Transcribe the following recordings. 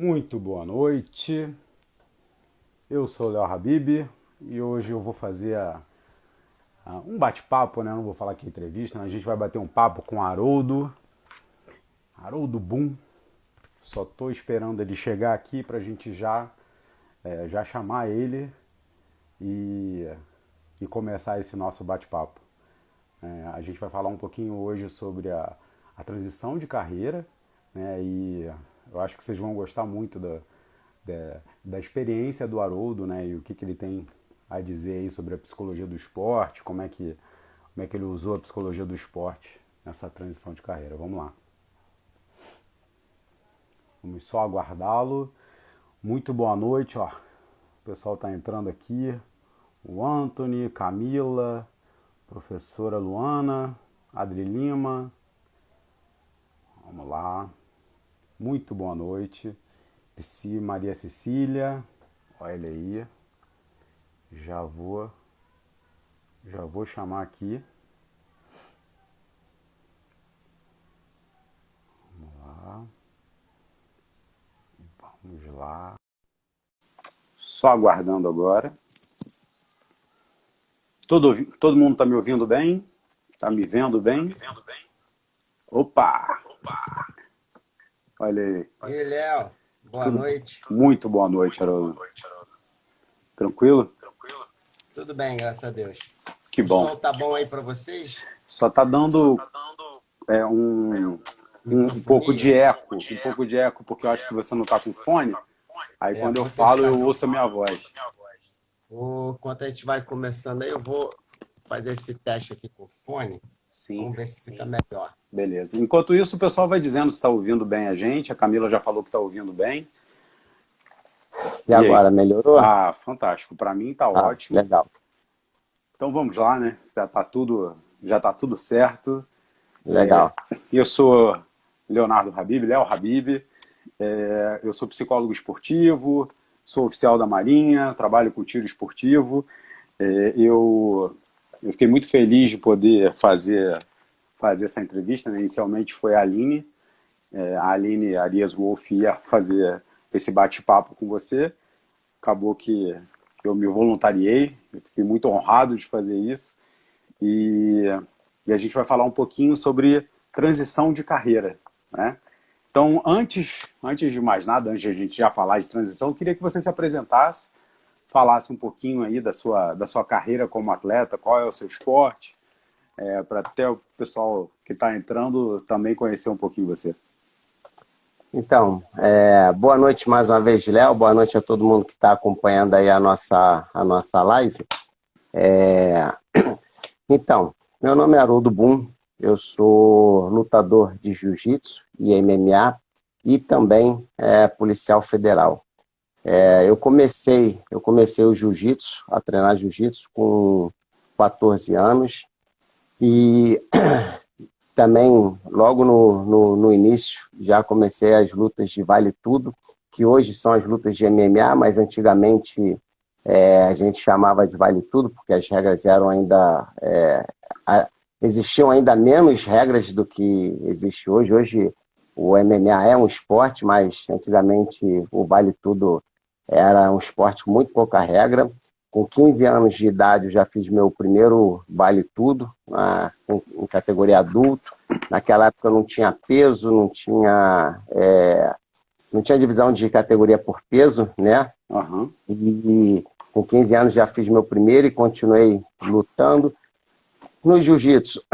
Muito boa noite, eu sou o Léo Habib e hoje eu vou fazer um bate-papo, né? Não vou falar aqui entrevista, né? A gente vai bater um papo com Haroldo Boom. Só tô esperando ele chegar aqui pra gente já chamar ele e, e começar esse nosso bate-papo. A gente vai falar um pouquinho hoje sobre a transição de carreira, né? E eu acho que vocês vão gostar muito da experiência do Haroldo, né? E o que ele tem a dizer aí sobre a psicologia do esporte, como é que ele usou a psicologia do esporte nessa transição de carreira. Vamos lá. Vamos só aguardá-lo. Muito boa noite, ó. O pessoal está entrando aqui. O Anthony, Camila, professora Luana, Adri Lima. Vamos lá. Muito boa noite. Psi Maria Cecília. Olha aí. Já vou chamar aqui. Vamos lá. Vamos lá. Só aguardando agora. Todo mundo está me ouvindo bem? Está me vendo bem? Opa! Olha aí. E aí, Léo, boa noite. Muito boa noite, Haroldo. Tranquilo? Tudo bem, graças a Deus. Que O bom. som tá bom aí para vocês? Só tá dando um pouco de eco, porque eu acho que você não tá com fone. Aí quando eu vou falo, testar eu aqui. ouço a minha voz. Enquanto a gente vai começando aí, eu vou fazer esse teste aqui com o fone. Sim, Vamos ver se fica melhor. beleza. Enquanto isso, o pessoal vai dizendo se está ouvindo bem a gente. A Camila já falou que está ouvindo bem. E aí? agora, melhorou? Ah, fantástico. Para mim tá ótimo. Legal. Então vamos lá, né? Já tá tudo certo. Legal. Eu sou Leonardo Habib, Léo Habib. Eu sou psicólogo esportivo, sou oficial da Marinha, trabalho com tiro esportivo. Eu fiquei muito feliz de poder fazer essa entrevista, né? Inicialmente foi a Aline Arias Wolff ia fazer esse bate-papo com você. Acabou que eu me voluntariei, eu fiquei muito honrado de fazer isso. E a gente vai falar um pouquinho sobre transição de carreira, né? Então, antes de mais nada, antes de a gente já falar de transição, eu queria que você se apresentasse, falasse um pouquinho aí da sua carreira como atleta, qual é o seu esporte, para até o pessoal que está entrando também conhecer um pouquinho você. Então, boa noite mais uma vez, Léo. Boa noite a todo mundo que está acompanhando aí a nossa live. Então, meu nome é Haroldo Boom, eu sou lutador de jiu-jitsu e MMA e também policial federal. Eu comecei o jiu-jitsu, a treinar jiu-jitsu com 14 anos e também, logo no início, já comecei as lutas de vale tudo, que hoje são as lutas de MMA, mas antigamente a gente chamava de vale tudo, porque as regras eram ainda... existiam ainda menos regras do que existe hoje. Hoje o MMA é um esporte, mas antigamente o vale tudo era um esporte com muito pouca regra. Com 15 anos de idade, eu já fiz meu primeiro vale tudo, em categoria adulto. Naquela época não tinha peso, não tinha divisão de categoria por peso, né? Uhum. E com 15 anos já fiz meu primeiro e continuei lutando. No jiu-jitsu,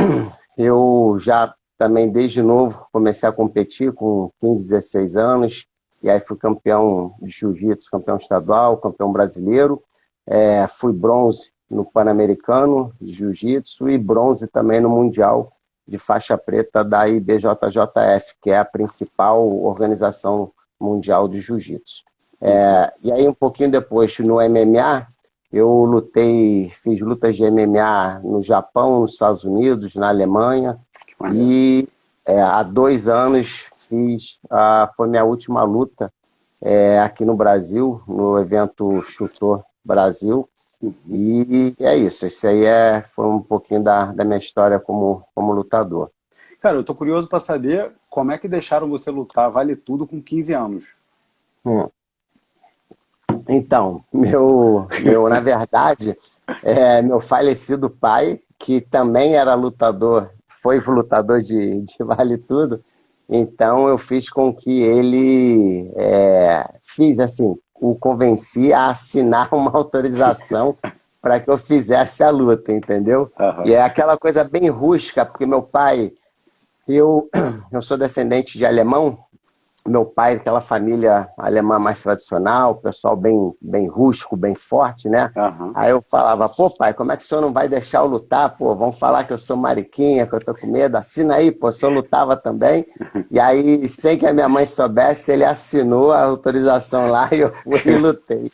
eu já também desde novo comecei a competir com 15, 16 anos. E aí fui campeão de jiu-jitsu, campeão estadual, campeão brasileiro. Fui bronze no Pan-Americano de Jiu-Jitsu e bronze também no Mundial de faixa preta da IBJJF, que é a principal organização mundial de Jiu-Jitsu. E aí um pouquinho depois no MMA, eu fiz lutas de MMA no Japão, nos Estados Unidos, na Alemanha e há 2 anos foi minha última luta aqui no Brasil, no evento Chutor Brasil. E é isso, esse aí foi um pouquinho da minha história como lutador. Cara, eu tô curioso para saber como é que deixaram você lutar vale tudo com 15 anos. Hum. Então, na verdade, meu falecido pai, que também era lutador, foi lutador de Vale Tudo, então eu fiz com que ele, fiz assim, o convenci a assinar uma autorização para que eu fizesse a luta, entendeu? E Aham. é aquela coisa bem rústica, porque meu pai, eu, eu sou descendente de alemão, meu pai, aquela família alemã mais tradicional, pessoal bem rústico, bem forte, né? Aham. Aí eu falava, pô, pai, como é que o senhor não vai deixar eu lutar? Pô, vão falar que eu sou mariquinha, que eu tô com medo, assina aí, pô, o senhor lutava também. E aí, sem que a minha mãe soubesse, ele assinou a autorização lá e eu fui e lutei.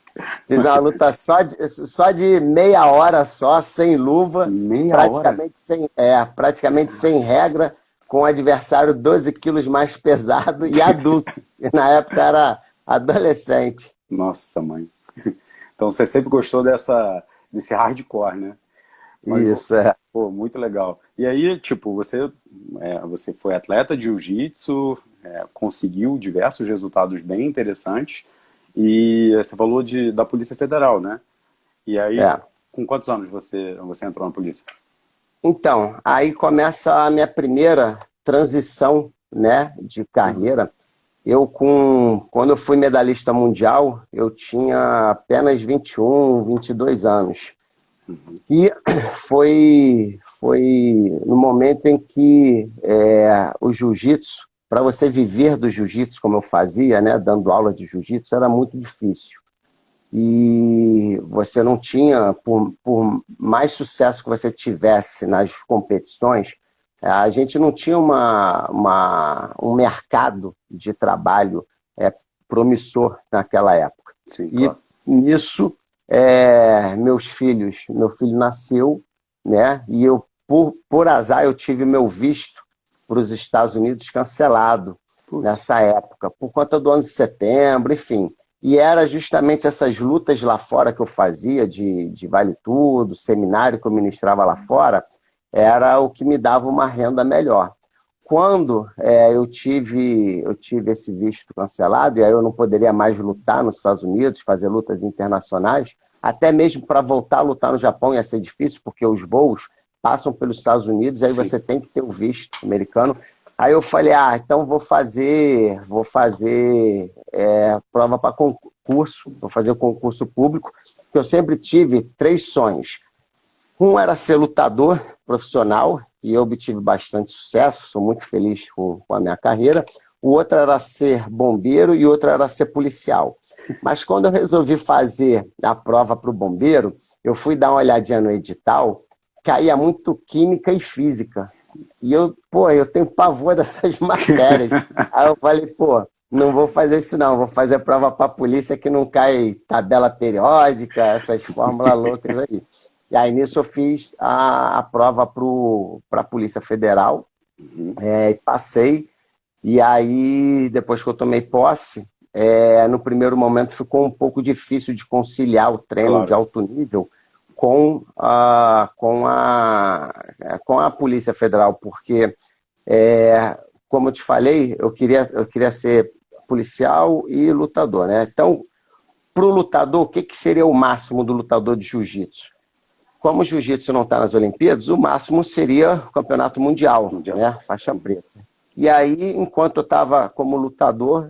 Fiz uma luta só de meia hora só, sem luva, Meia hora? praticamente sem regra, com o adversário 12 quilos mais pesado e adulto. E na época era adolescente. Nossa, mãe. Então você sempre gostou desse hardcore, né? Mas, Isso, é. pô, muito legal. E aí, tipo, você foi atleta de jiu-jitsu, conseguiu diversos resultados bem interessantes, e você falou da Polícia Federal, né? E aí, É. com quantos anos você entrou na polícia? Então, aí começa a minha primeira transição, né, de Uhum. carreira. Quando eu fui medalhista mundial, eu tinha apenas 21, 22 anos. E foi no momento em que o jiu-jitsu, para você viver do jiu-jitsu como eu fazia, né, dando aula de jiu-jitsu, era muito difícil. E você não tinha, por mais sucesso que você tivesse nas competições, a gente não tinha um mercado de trabalho promissor naquela época. Sim, E claro. nisso, meu filho nasceu, né? E eu, por azar, eu tive meu visto para os Estados Unidos cancelado Putz. nessa época, por conta do 11 de setembro, enfim. E era justamente essas lutas lá fora que eu fazia, de Vale Tudo, seminário que eu ministrava lá fora, era o que me dava uma renda melhor. Quando eu tive esse visto cancelado, e aí eu não poderia mais lutar nos Estados Unidos, fazer lutas internacionais, até mesmo para voltar a lutar no Japão ia ser difícil, porque os voos passam pelos Estados Unidos, aí Sim. você tem que ter o visto americano. Aí eu falei, então vou fazer prova para concurso, vou fazer o concurso público, porque eu sempre tive 3 sonhos. Um era ser lutador profissional, e eu obtive bastante sucesso, sou muito feliz com a minha carreira. O outro era ser bombeiro e o outro era ser policial. Mas quando eu resolvi fazer a prova para o bombeiro, eu fui dar uma olhadinha no edital, caía muito química e física. E eu tenho pavor dessas matérias. Aí eu falei, não vou fazer isso não, vou fazer prova para a polícia que não cai tabela periódica, essas fórmulas loucas aí. E aí nisso eu fiz a prova para a Polícia Federal, Uhum. e passei. E aí, depois que eu tomei posse, no primeiro momento ficou um pouco difícil de conciliar o treino de Claro. alto nível com a Polícia Federal, porque, como eu te falei, eu queria ser policial e lutador, né? Então, para o lutador, o que seria o máximo do lutador de jiu-jitsu? Como o jiu-jitsu não está nas Olimpíadas, o máximo seria o campeonato mundial, Mundial. né? Faixa preta. E aí, enquanto eu estava como lutador,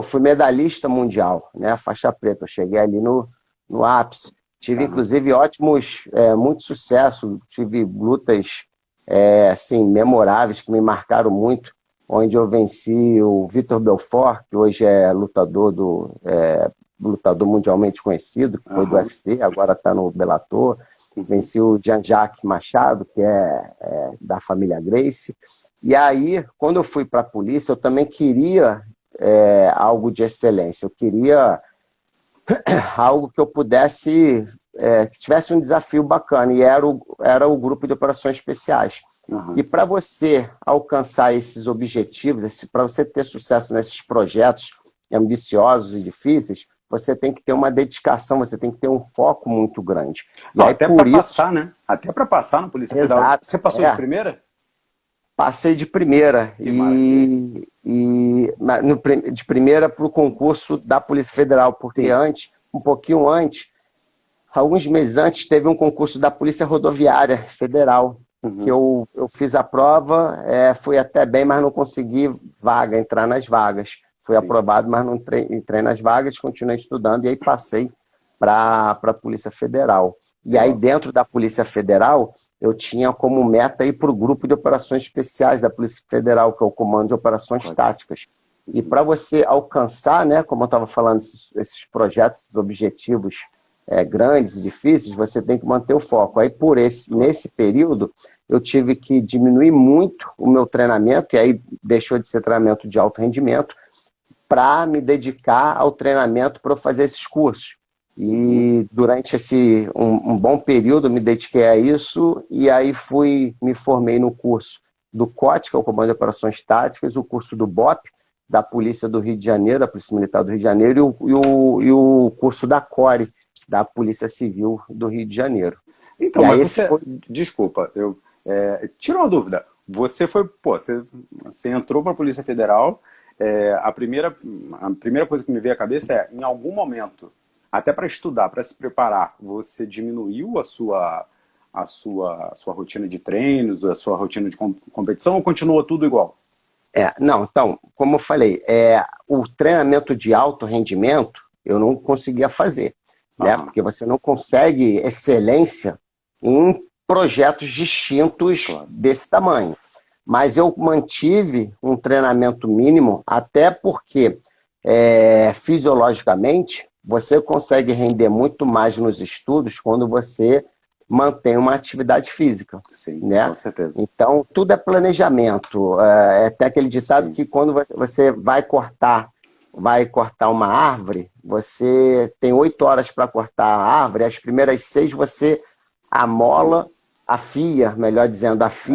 fui medalhista mundial, né? Faixa preta. Eu cheguei ali no ápice. Tive, Aham. inclusive, muito sucesso. Tive lutas, assim, memoráveis que me marcaram muito, onde eu venci o Vitor Belfort, que hoje é lutador mundialmente conhecido, que foi do Aham. UFC, agora está no Bellator. Uhum. Venci o Jean-Jacques Machado, que é da família Gracie. E aí, quando eu fui para a polícia, eu também queria algo de excelência. Eu queria algo que eu pudesse, que tivesse um desafio bacana, e era o grupo de operações especiais. E Aham. para você alcançar esses objetivos, para você ter sucesso nesses projetos ambiciosos e difíceis, você tem que ter uma dedicação, você tem que ter um foco muito grande. E Não, aí, até para por isso, passar, né? Até para passar na Polícia Federal. exato, Você passou de primeira? passei de primeira. Que maravilha. de primeira para o concurso da Polícia Federal, porque antes, um pouquinho antes, alguns meses antes, teve um concurso da Polícia Rodoviária Federal, que eu fiz a prova, fui até bem, mas não consegui entrar nas vagas. Fui aprovado, mas não entrei nas vagas, continuei estudando e aí passei para a Polícia Federal. E aí, dentro da Polícia Federal, eu tinha como meta ir para o Grupo de Operações Especiais da Polícia Federal, que é o Comando de Operações Táticas. E para você alcançar, né, como eu estava falando, esses projetos, esses objetivos grandes e difíceis, você tem que manter o foco. Aí, nesse período, eu tive que diminuir muito o meu treinamento, e aí deixou de ser treinamento de alto rendimento, para me dedicar ao treinamento para eu fazer esses cursos. E durante um bom período eu me dediquei a isso, e aí me formei no curso do COT, que é o Comando de Operações Táticas, o curso do BOP, da Polícia do Rio de Janeiro, da Polícia Militar do Rio de Janeiro, e o curso da CORE, da Polícia Civil do Rio de Janeiro. Então, mas desculpa, tira uma dúvida. Você você entrou para a Polícia Federal, a primeira coisa que me veio à cabeça em algum momento, até para estudar, para se preparar, você diminuiu a sua rotina de treinos, a sua rotina de competição, ou continua tudo igual? Não, então, como eu falei, o treinamento de alto rendimento eu não conseguia fazer, né? Porque você não consegue excelência em projetos distintos desse tamanho. Mas eu mantive um treinamento mínimo, até porque, fisiologicamente, você consegue render muito mais nos estudos quando você mantém uma atividade física. Sim, né? Com certeza. Então, tudo é planejamento. Até aquele ditado que quando você vai cortar uma árvore, você tem 8 horas para cortar a árvore, as primeiras 6 você afia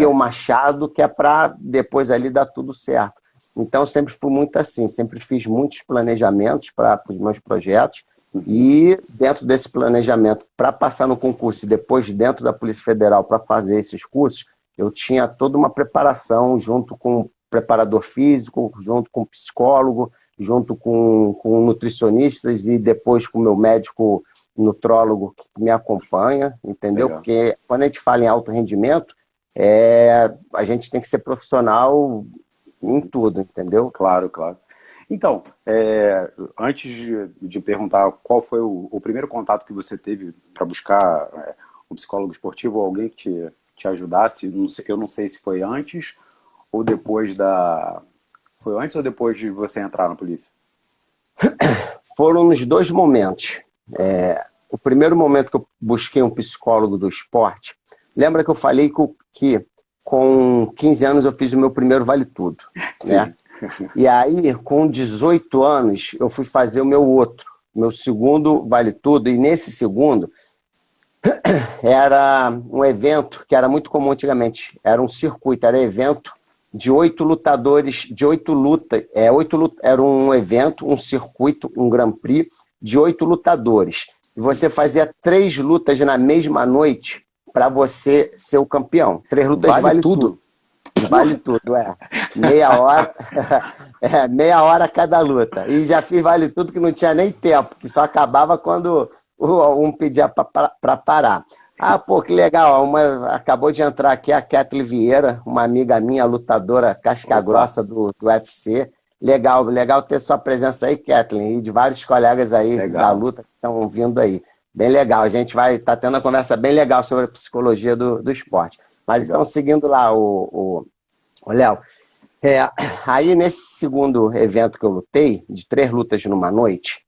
o machado, que é para depois ali dar tudo certo. Então, eu sempre fui muito assim, sempre fiz muitos planejamentos para os meus projetos, e dentro desse planejamento, para passar no concurso e depois dentro da Polícia Federal para fazer esses cursos, eu tinha toda uma preparação junto com o preparador físico, junto com o psicólogo, junto com nutricionistas e depois com o meu médico nutrólogo que me acompanha, entendeu? Legal. Porque quando a gente fala em alto rendimento, a gente tem que ser profissional em tudo, entendeu? Claro, claro. Então, antes de perguntar qual foi o primeiro contato que você teve para buscar um psicólogo esportivo ou alguém que te ajudasse, eu não sei se foi antes ou depois Foi antes ou depois de você entrar na polícia? Foram nos 2 momentos. O primeiro momento que eu busquei um psicólogo do esporte, lembra que eu falei que com 15 anos eu fiz o meu primeiro Vale Tudo, né? E aí, com 18 anos, eu fui fazer o meu segundo Vale Tudo, e nesse segundo era um evento que era muito comum antigamente, era um circuito, era evento de 8 lutadores, de 8 lutas, era um evento, um circuito, um Grand Prix de 8 lutadores. E você fazia 3 lutas na mesma noite para você ser o campeão. 3 lutas vale tudo. Vale tudo, meia hora, meia hora cada luta. E já fiz vale tudo que não tinha nem tempo, que só acabava quando um pedia para parar. Pô, que legal, acabou de entrar aqui a Kathleen Vieira, uma amiga minha, lutadora casca-grossa do UFC. Legal ter sua presença aí, Kathleen, e de vários colegas aí da luta que estão vindo aí. Bem legal, a gente vai estar tendo uma conversa bem legal sobre a psicologia do esporte. Mas então, seguindo lá, o Léo, aí nesse segundo evento que eu lutei, de 3 lutas numa noite,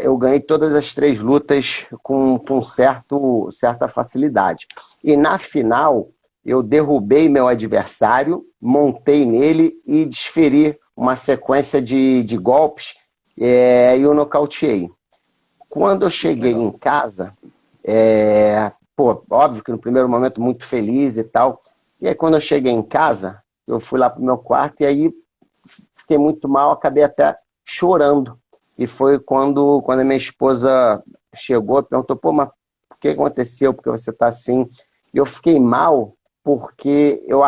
eu ganhei todas as 3 lutas com certa facilidade. E na final, eu derrubei meu adversário, montei nele e desferi uma sequência de golpes e o nocauteei. Quando eu cheguei em casa, óbvio que no primeiro momento muito feliz e tal, e aí quando eu cheguei em casa, eu fui lá pro meu quarto e aí fiquei muito mal, acabei até chorando. E foi quando a minha esposa chegou e perguntou, mas o que aconteceu? Porque você tá assim? E eu fiquei mal porque eu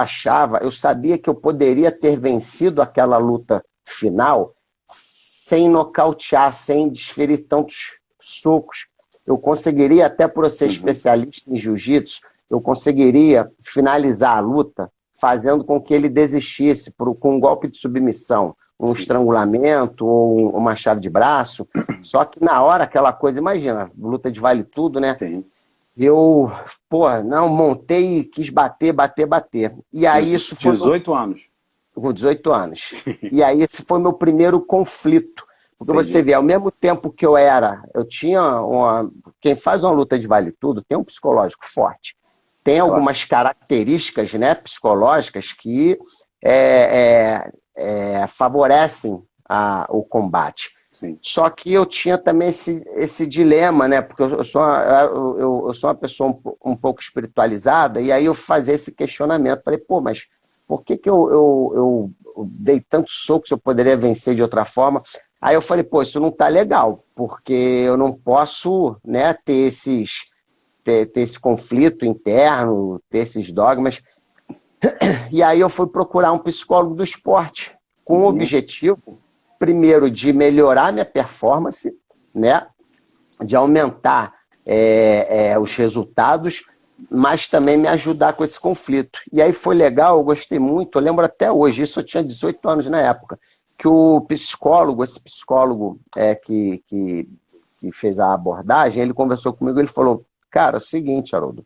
sabia que eu poderia ter vencido aquela luta final sem nocautear, sem desferir tantos socos. Eu conseguiria, até por eu ser especialista em jiu-jitsu, eu conseguiria finalizar a luta fazendo com que ele desistisse com um golpe de submissão, um estrangulamento ou uma chave de braço. Só que na hora, aquela coisa, imagina, luta de vale tudo, né? Sim. Eu, não, montei e quis bater. E aí isso foi... 18 anos. Com 18 anos. E aí esse foi meu primeiro conflito. Porque você vê, ao mesmo tempo que eu tinha quem faz uma luta de vale tudo tem um psicológico forte. Tem algumas características, né, psicológicas que favorecem o combate. Sim. Só que eu tinha também esse dilema, né? Porque eu sou uma pessoa um pouco espiritualizada, e aí eu fazia esse questionamento. Falei, mas por que eu dei tantos socos, eu poderia vencer de outra forma? Aí eu falei, isso não tá legal, porque eu não posso, né, ter esse conflito interno, ter esses dogmas. E aí eu fui procurar um psicólogo do esporte, com o objetivo, primeiro, de melhorar minha performance, né, de aumentar os resultados, mas também me ajudar com esse conflito. E aí foi legal, eu gostei muito, eu lembro até hoje, isso eu tinha 18 anos na época, que esse psicólogo que fez a abordagem, ele conversou comigo, ele falou, cara, é o seguinte, Haroldo,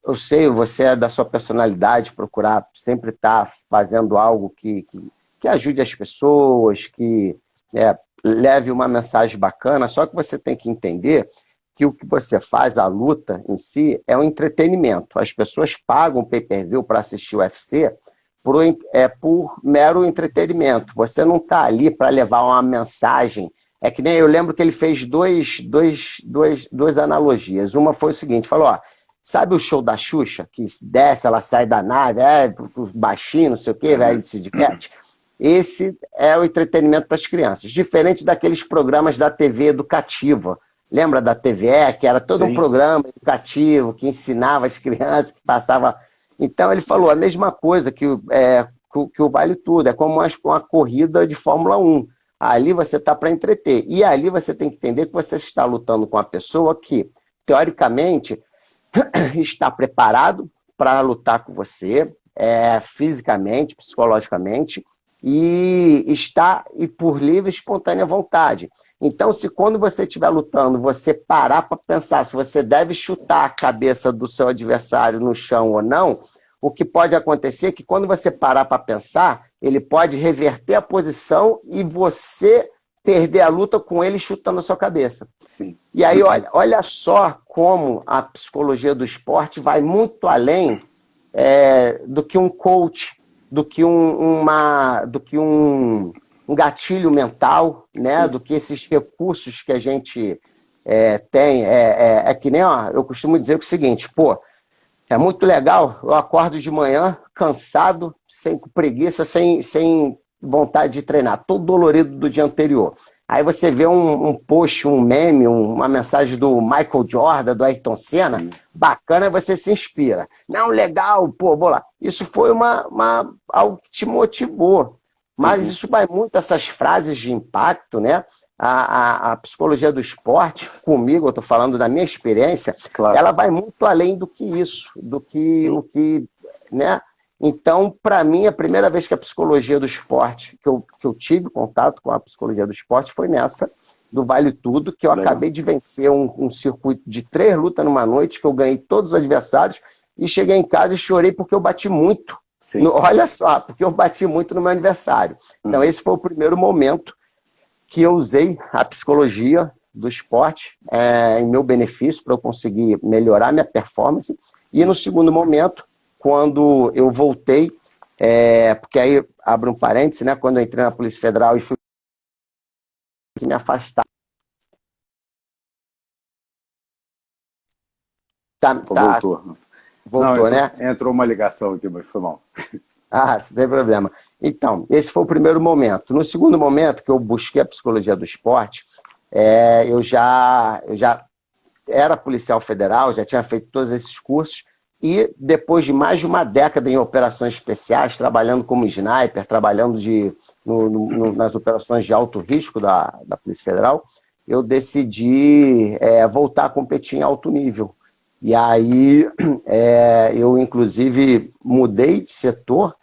eu sei, você é da sua personalidade, procurar sempre estar fazendo algo que ajude as pessoas, que leve uma mensagem bacana, só que você tem que entender que o que você faz, a luta em si, é um entretenimento. As pessoas pagam pay-per-view para assistir o UFC por mero entretenimento. Você não está ali para levar uma mensagem. É que nem eu lembro que ele fez duas analogias. Uma foi o seguinte, falou, sabe o show da Xuxa, que desce, ela sai da nave, baixinho, não sei o quê, vai se diverte? Esse é o entretenimento para as crianças, diferente daqueles programas da TV educativa. Lembra da TVE, que era todo um programa educativo, que ensinava as crianças, que passava... Então ele falou a mesma coisa que o Vale Tudo, é como uma corrida de Fórmula 1. Ali você está para entreter. E ali você tem que entender que você está lutando com uma pessoa que, teoricamente, está preparado para lutar com você, fisicamente, psicologicamente, e por livre e espontânea vontade. Então, se quando você estiver lutando, você parar para pensar se você deve chutar a cabeça do seu adversário no chão ou não, o que pode acontecer é que quando você parar para pensar, ele pode reverter a posição e você perder a luta com ele chutando a sua cabeça. Sim. E aí, olha só como a psicologia do esporte vai muito além do que um coach, do que um gatilho mental, né? Do que esses recursos que a gente tem. É que nem, eu costumo dizer o seguinte, é muito legal, eu acordo de manhã cansado, sem preguiça, sem vontade de treinar, todo dolorido do dia anterior. Aí você vê um post, um meme, uma mensagem do Michael Jordan, do Ayrton Senna, bacana, você se inspira. Não, legal, vou lá. Isso foi algo que te motivou. Mas isso vai muito, essas frases de impacto, né? A psicologia do esporte, comigo, eu estou falando da minha experiência, claro, ela vai muito além do que isso, né? Então, para mim, a primeira vez que a psicologia do esporte, que eu tive contato com a psicologia do esporte, foi nessa, do Vale Tudo, que eu acabei de vencer um circuito de 3 lutas numa noite, que eu ganhei todos os adversários, e cheguei em casa e chorei porque eu bati muito. Olha só, porque eu bati muito no meu aniversário. Então, esse foi o primeiro momento que eu usei a psicologia do esporte em meu benefício, para eu conseguir melhorar minha performance. E no segundo momento, quando eu voltei, porque aí, abre um parêntese, né? Quando eu entrei na Polícia Federal e fui me afastar. Voltou. Voltou, né? Entrou uma ligação aqui, mas foi mal. Sem tem problema. Então, esse foi o primeiro momento. No segundo momento, que eu busquei a psicologia do esporte, eu já era policial federal, já tinha feito todos esses cursos, E depois de mais de uma década em operações especiais, trabalhando como sniper, trabalhando nas operações de alto risco da Polícia Federal, eu decidi voltar a competir em alto nível. E aí eu, inclusive, mudei de setor,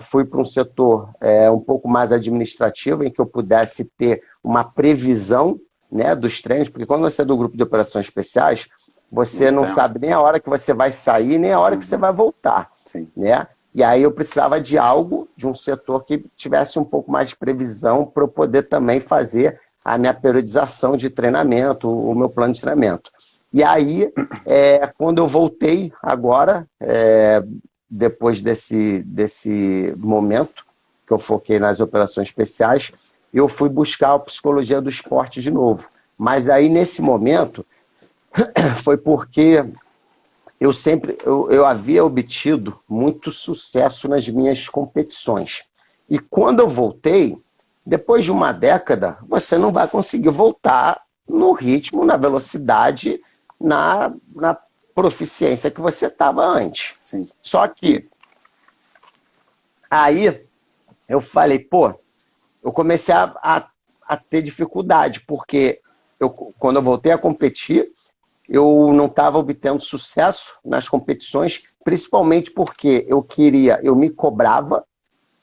fui para um setor um pouco mais administrativo, em que eu pudesse ter uma previsão, né, dos treinos, porque quando você é do grupo de operações especiais, você não sabe nem a hora que você vai sair, nem a hora que você vai voltar. Sim. Né? E aí eu precisava de um setor que tivesse um pouco mais de previsão para eu poder também fazer a minha periodização de treinamento, o meu plano de treinamento. E aí, quando eu voltei agora, depois desse momento que eu foquei nas operações especiais, eu fui buscar a psicologia do esporte de novo. Mas aí, nesse momento, foi porque eu havia obtido muito sucesso nas minhas competições. E quando eu voltei, depois de uma década, você não vai conseguir voltar no ritmo, na velocidade, na proficiência que você estava antes. Sim. Só que aí eu falei, eu comecei a ter dificuldade, porque quando eu voltei a competir, eu não estava obtendo sucesso nas competições, principalmente porque eu me cobrava,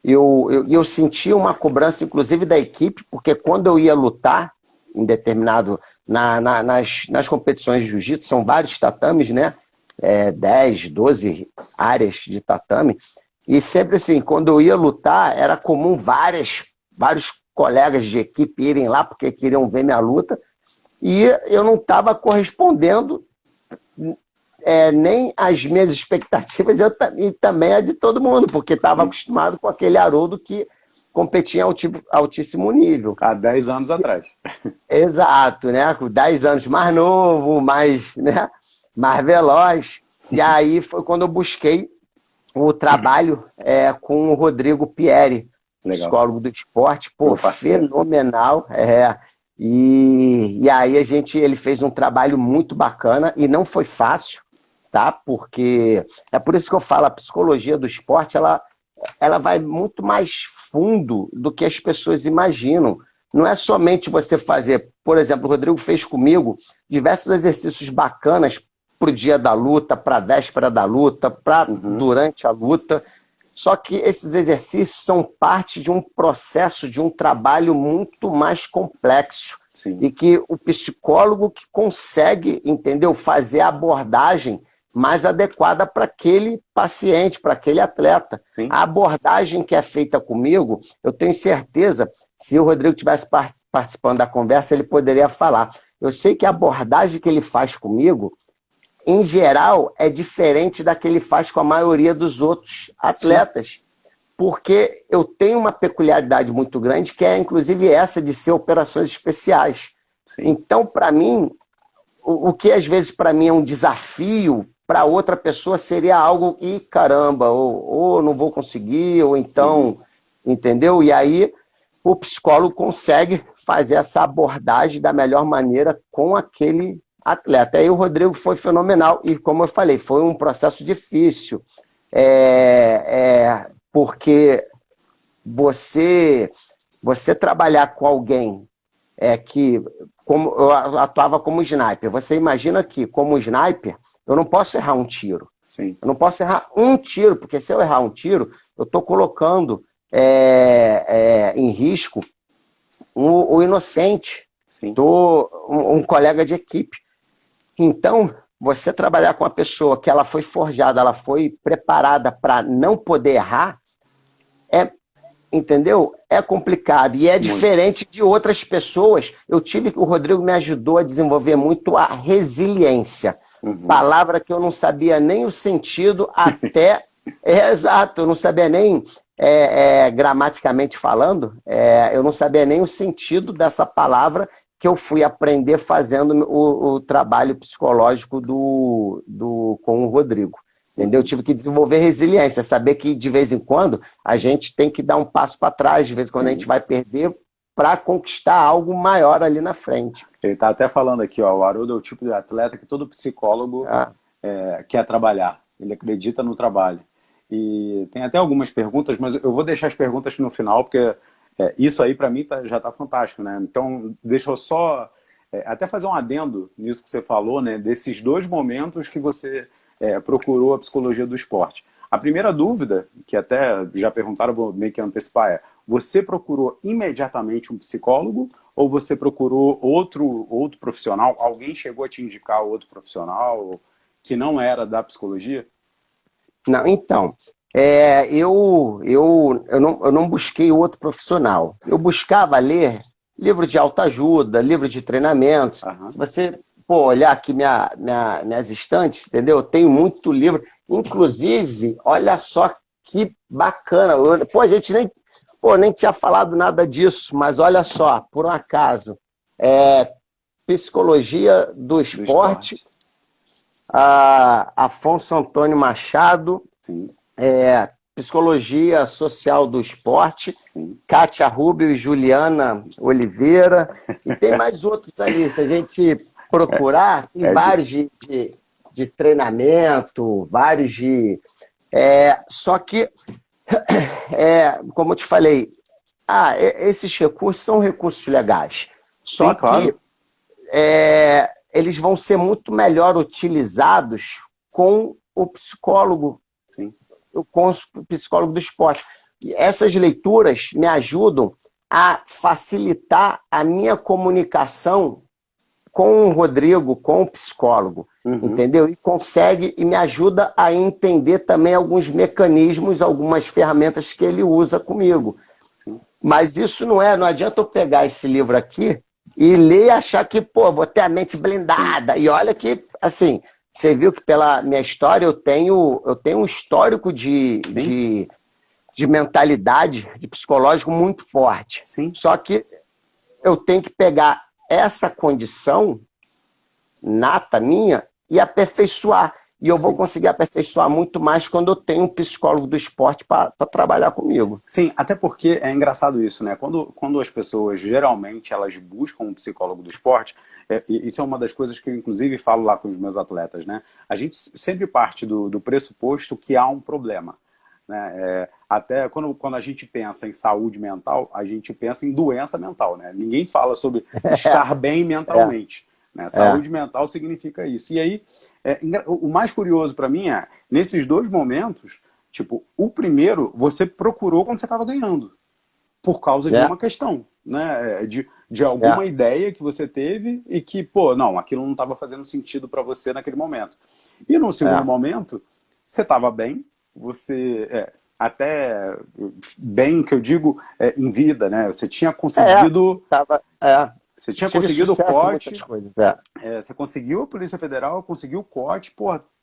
eu sentia uma cobrança, inclusive, da equipe, porque quando eu ia lutar em determinado... nas competições de jiu-jitsu, são vários tatames, né? 10, 12 áreas de tatame, e sempre assim, quando eu ia lutar, era comum vários colegas de equipe irem lá, porque queriam ver minha luta, e eu não estava correspondendo nem às minhas expectativas e também a de todo mundo, porque estava acostumado com aquele Haroldo que competia em altíssimo nível. Há 10 anos atrás. Exato, né? Com 10 anos mais novo, mais veloz. E aí foi quando eu busquei o trabalho com o Rodrigo Pieri, psicólogo do esporte. Fenomenal. E aí ele fez um trabalho muito bacana e não foi fácil, tá? Porque é por isso que eu falo, a psicologia do esporte, ela vai muito mais fundo do que as pessoas imaginam. Não é somente você fazer, por exemplo, o Rodrigo fez comigo diversos exercícios bacanas para o dia da luta, para a véspera da luta, para durante a luta. Só que esses exercícios são parte de um processo, de um trabalho muito mais complexo. Sim. E que o psicólogo que consegue, entendeu, fazer a abordagem mais adequada para aquele paciente, para aquele atleta. Sim. A abordagem que é feita comigo, eu tenho certeza, se o Rodrigo estivesse participando da conversa, ele poderia falar. Eu sei que a abordagem que ele faz comigo, em geral, é diferente da que ele faz com a maioria dos outros atletas. Sim. Porque eu tenho uma peculiaridade muito grande, que é inclusive essa de ser operações especiais. Sim. Então, para mim, o que às vezes para mim é um desafio, para outra pessoa seria algo, caramba, ou não vou conseguir, ou então, entendeu? E aí o psicólogo consegue fazer essa abordagem da melhor maneira com aquele atleta. Aí o Rodrigo foi fenomenal, e como eu falei, foi um processo difícil, porque você trabalhar com alguém que, como eu atuava como sniper, você imagina que, como sniper, eu não posso errar um tiro. Sim. Eu não posso errar um tiro, porque se eu errar um tiro, eu estou colocando em risco o inocente, um colega de equipe. Então, você trabalhar com uma pessoa que ela foi forjada, ela foi preparada para não poder errar, entendeu? É complicado e é diferente de outras pessoas. O Rodrigo me ajudou a desenvolver muito a resiliência. Palavra que eu não sabia nem o sentido até... exato, eu não sabia nem, gramaticamente falando, eu não sabia nem o sentido dessa palavra, que eu fui aprender fazendo o trabalho psicológico com o Rodrigo. Entendeu? Eu tive que desenvolver resiliência, saber que de vez em quando a gente tem que dar um passo para trás, de vez em quando a gente vai perder para conquistar algo maior ali na frente. Ele está até falando aqui, o Haroldo é o tipo de atleta que todo psicólogo quer trabalhar, ele acredita no trabalho. E tem até algumas perguntas, mas eu vou deixar as perguntas no final, porque isso aí para mim já está fantástico, né? Então, deixa eu só até fazer um adendo nisso que você falou, né? Desses dois momentos que você procurou a psicologia do esporte. A primeira dúvida, que até já perguntaram, vou meio que antecipar, você procurou imediatamente um psicólogo ou você procurou outro profissional? Alguém chegou a te indicar outro profissional que não era da psicologia? Não, então, eu não busquei outro profissional. Eu buscava ler livros de autoajuda, livros de treinamentos. Aham. Se você olhar aqui minhas estantes, entendeu? Eu tenho muito livro. Inclusive, olha só que bacana. A gente nem tinha falado nada disso, mas olha só, por um acaso, Psicologia do Esporte, Afonso Antônio Machado, Sim. Psicologia Social do Esporte, Sim. Kátia Rubio e Juliana Oliveira, e tem mais outros ali, se a gente procurar, tem vários de treinamento, vários de... só que, como eu te falei, esses recursos são recursos legais, só Sim, claro. que eles vão ser muito melhor utilizados com o psicólogo, Sim. com o psicólogo do esporte. E essas leituras me ajudam a facilitar a minha comunicação com o Rodrigo, com o psicólogo, entendeu? E me ajuda a entender também alguns mecanismos, algumas ferramentas que ele usa comigo. Sim. Mas isso não adianta eu pegar esse livro aqui e ler e achar que, vou ter a mente blindada. E olha que, assim, você viu que pela minha história eu tenho um histórico de mentalidade, de psicológico muito forte. Sim. Só que eu tenho que pegar essa condição nata minha e aperfeiçoar. E eu vou conseguir aperfeiçoar muito mais quando eu tenho um psicólogo do esporte para trabalhar comigo. Sim, até porque é engraçado isso, né? Quando as pessoas, geralmente, elas buscam um psicólogo do esporte, isso é uma das coisas que eu, inclusive, falo lá com os meus atletas, né? A gente sempre parte do pressuposto que há um problema, né? Até quando a gente pensa em saúde mental, a gente pensa em doença mental, né? Ninguém fala sobre estar bem mentalmente. Né? Saúde mental significa isso. E aí, o mais curioso para mim nesses dois momentos, tipo, o primeiro você procurou quando você estava ganhando, por causa de uma questão, né? De alguma ideia que você teve e que, não, aquilo não estava fazendo sentido para você naquele momento. E no segundo momento, você estava bem, você até bem, que eu digo, em vida, né? Você tinha conseguido... Você tinha conseguido o COT, você conseguiu a Polícia Federal, conseguiu o COT,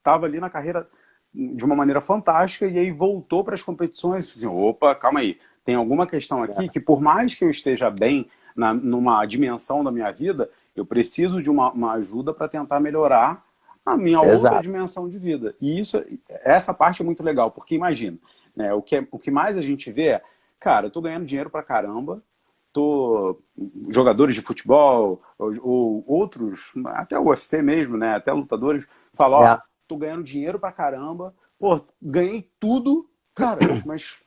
tava ali na carreira de uma maneira fantástica e aí voltou para as competições, assim, opa, calma aí, tem alguma questão aqui que por mais que eu esteja bem numa dimensão da minha vida, eu preciso de uma ajuda para tentar melhorar a minha outra dimensão de vida. E essa parte é muito legal, porque imagina, né, o que mais a gente vê cara, eu tô ganhando dinheiro pra caramba, jogadores de futebol, ou outros, até o UFC mesmo, né? Até lutadores, falam, tô ganhando dinheiro pra caramba, ganhei tudo, cara, mas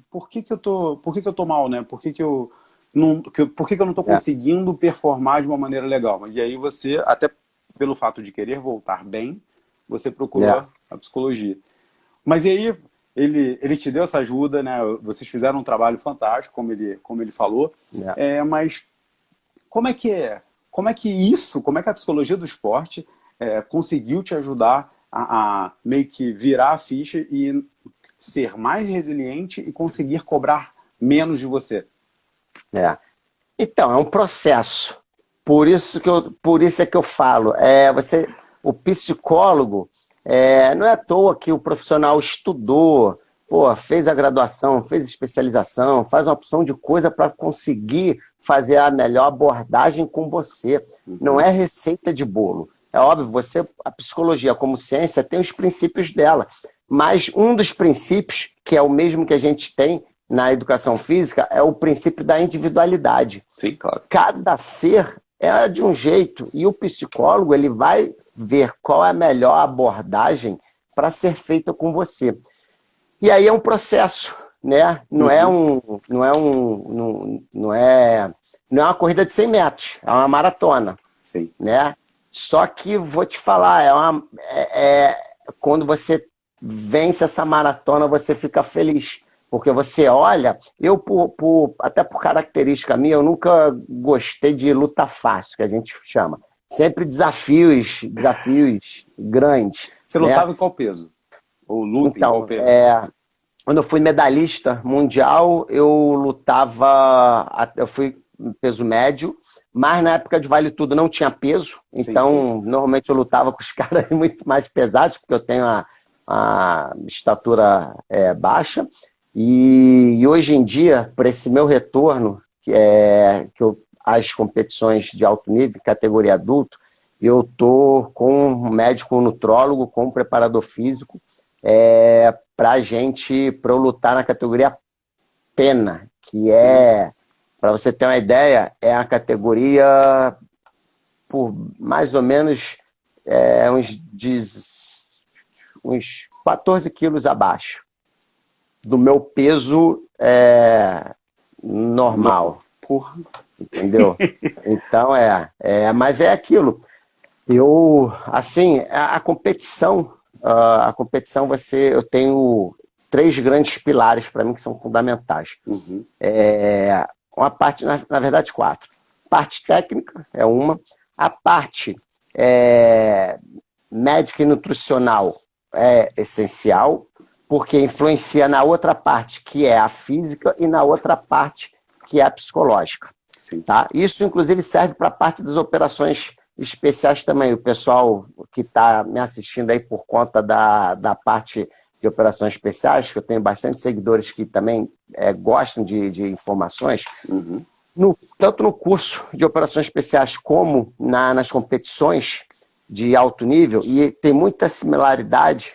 por que eu tô mal, né? Por que eu não tô conseguindo performar de uma maneira legal? E aí você, até pelo fato de querer voltar bem, você procurou a psicologia. Mas e aí, ele te deu essa ajuda, né? Vocês fizeram um trabalho fantástico, como ele falou. Mas como é que a psicologia do esporte conseguiu te ajudar a meio que virar a ficha e ser mais resiliente e conseguir cobrar menos de você? Então, é um processo. Por isso é que eu falo. O psicólogo... não é à toa que o profissional estudou, fez a graduação, fez especialização, faz uma opção de coisa para conseguir fazer a melhor abordagem com você. Não é receita de bolo. É óbvio, a psicologia como ciência tem os princípios dela, mas um dos princípios, que é o mesmo que a gente tem na educação física, é o princípio da individualidade. Sim, claro. Cada ser é de um jeito, e o psicólogo ele vai ver qual é a melhor abordagem para ser feita com você. E aí é um processo, né? Não é uma corrida de 100 metros, é uma maratona. Sim. Né? Só que vou te falar, quando você vence essa maratona, você fica feliz. Porque você olha, até por característica minha, eu nunca gostei de luta fácil, que a gente chama. Sempre desafios grandes. Você né? lutava em qual peso? Ou luta em qual peso? Quando eu fui medalhista mundial, eu fui peso médio, mas na época de Vale Tudo não tinha peso, então normalmente eu lutava com os caras muito mais pesados, porque eu tenho a estatura baixa. E hoje em dia, para esse meu retorno, às competições de alto nível, categoria adulto, eu estou com um médico nutrólogo, com um preparador físico, para eu lutar na categoria pena, que para você ter uma ideia, é a categoria por mais ou menos uns 14 quilos abaixo do meu peso normal. Porra. Entendeu? Então, mas é aquilo. A competição, eu tenho 3 grandes pilares para mim que são fundamentais. Uhum. Uma parte, na verdade, 4. Parte técnica é uma. A parte médica e nutricional é essencial, porque influencia na outra parte, que é a física, e na outra parte, que é a psicológica. Sim. Tá? Isso, inclusive, serve para a parte das operações especiais também. O pessoal que está me assistindo aí por conta da parte de operações especiais, que eu tenho bastante seguidores que também gostam de informações, tanto no curso de operações especiais como nas competições de alto nível, e tem muita similaridade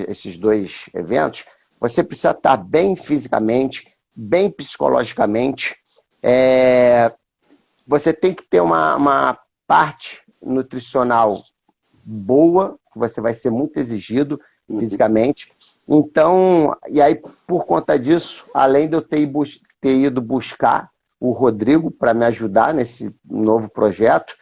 esses 2 eventos. Você precisa estar bem fisicamente, bem psicologicamente. Você tem que ter uma parte nutricional boa, que você vai ser muito exigido fisicamente. Então, e aí, por conta disso, além de eu ter ido buscar o Rodrigo para me ajudar nesse novo projeto,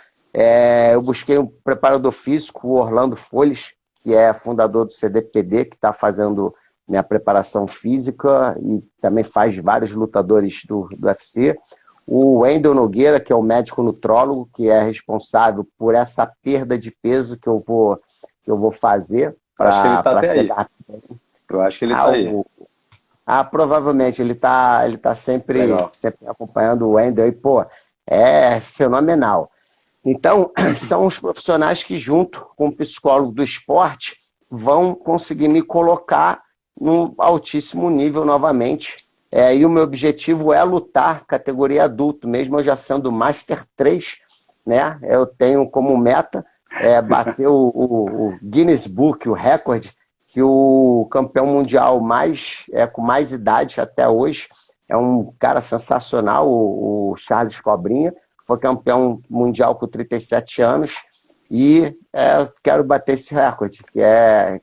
eu busquei um preparador físico, o Orlando Folhes, que é fundador do CDPD, que está fazendo minha preparação física e também faz vários lutadores do UFC. O Wendel Nogueira, que é o médico nutrólogo, que é responsável por essa perda de peso que eu vou fazer. Acho que ele está até aí. Eu acho que ele está aí. Provavelmente, ele tá sempre acompanhando o Wendel e, é fenomenal. Então, são os profissionais que, junto com o psicólogo do esporte, vão conseguir me colocar num altíssimo nível novamente. E o meu objetivo é lutar categoria adulto, mesmo eu já sendo Master 3, né? Eu tenho como meta bater o Guinness Book, o recorde, que o campeão mundial com mais idade até hoje é um cara sensacional, o Charles Cobrinha, foi campeão mundial com 37 anos e eu quero bater esse recorde, que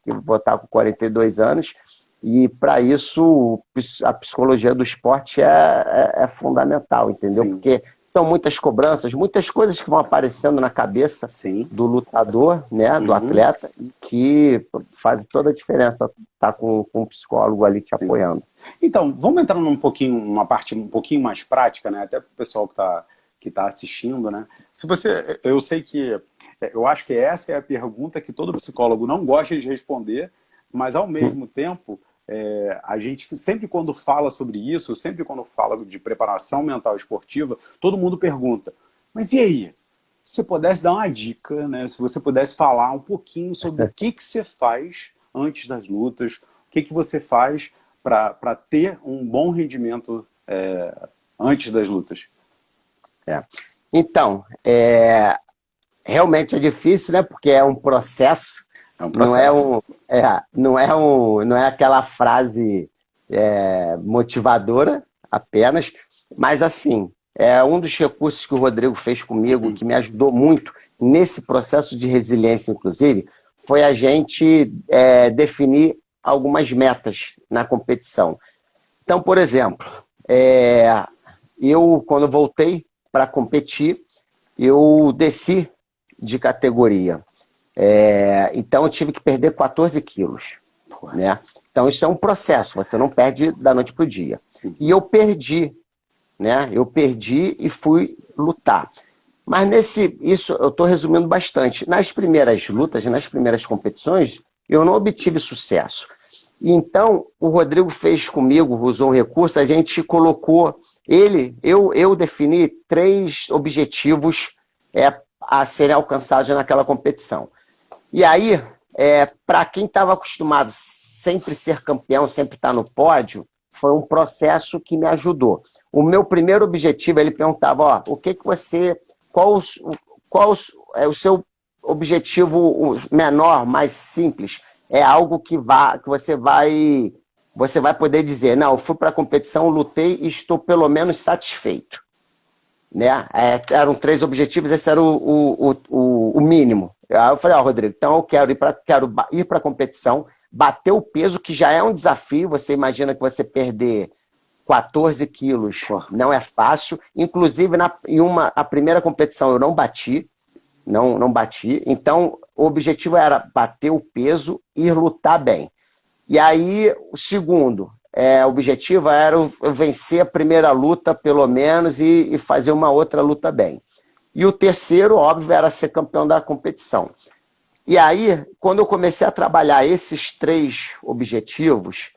eu vou estar com 42 anos. E para isso a psicologia do esporte é fundamental, entendeu? Sim. Porque são muitas cobranças, muitas coisas que vão aparecendo na cabeça do lutador, né, do atleta, e que faz toda a diferença estar com um psicólogo ali te apoiando. Então, vamos entrar numa parte um pouquinho mais prática, né? Até para o pessoal que tá assistindo, né? Eu acho que essa é a pergunta que todo psicólogo não gosta de responder, mas ao mesmo tempo a gente sempre quando fala sobre isso, sempre quando fala de preparação mental esportiva, todo mundo pergunta, mas e aí? Se você pudesse dar uma dica, né? Se você pudesse falar um pouquinho sobre o que você faz antes das lutas, o que você faz para ter um bom rendimento antes das lutas? Então, realmente é difícil, né? Porque é um processo. Não é aquela frase motivadora apenas, mas assim, é um dos recursos que o Rodrigo fez comigo, que me ajudou muito, nesse processo de resiliência, inclusive, foi a gente definir algumas metas na competição. Então, por exemplo, eu, quando voltei para competir, eu desci de categoria. Então, eu tive que perder 14 quilos. Né? Então, isso é um processo, você não perde da noite para o dia. E eu perdi, né? Eu perdi e fui lutar. Mas isso eu estou resumindo bastante. Nas primeiras lutas, nas primeiras competições, eu não obtive sucesso. Então, o Rodrigo fez comigo, usou um recurso, a gente colocou eu defini 3 objetivos a serem alcançados naquela competição. E aí, para quem estava acostumado sempre ser campeão, sempre estar no pódio, foi um processo que me ajudou. O meu primeiro objetivo, ele perguntava, qual é o seu objetivo menor, mais simples? É algo que você vai poder dizer, não, eu fui para a competição, lutei e estou pelo menos satisfeito. Né? Eram 3 objetivos, esse era o mínimo. Aí eu falei, Rodrigo, então eu quero ir para a competição, bater o peso, que já é um desafio. Você imagina que você perder 14 quilos não é fácil. Inclusive, a primeira competição eu não bati. Não bati. Então, o objetivo era bater o peso e lutar bem. E aí, o segundo objetivo era eu vencer a primeira luta, pelo menos, e fazer uma outra luta bem. E o terceiro, óbvio, era ser campeão da competição. E aí, quando eu comecei a trabalhar esses 3 objetivos,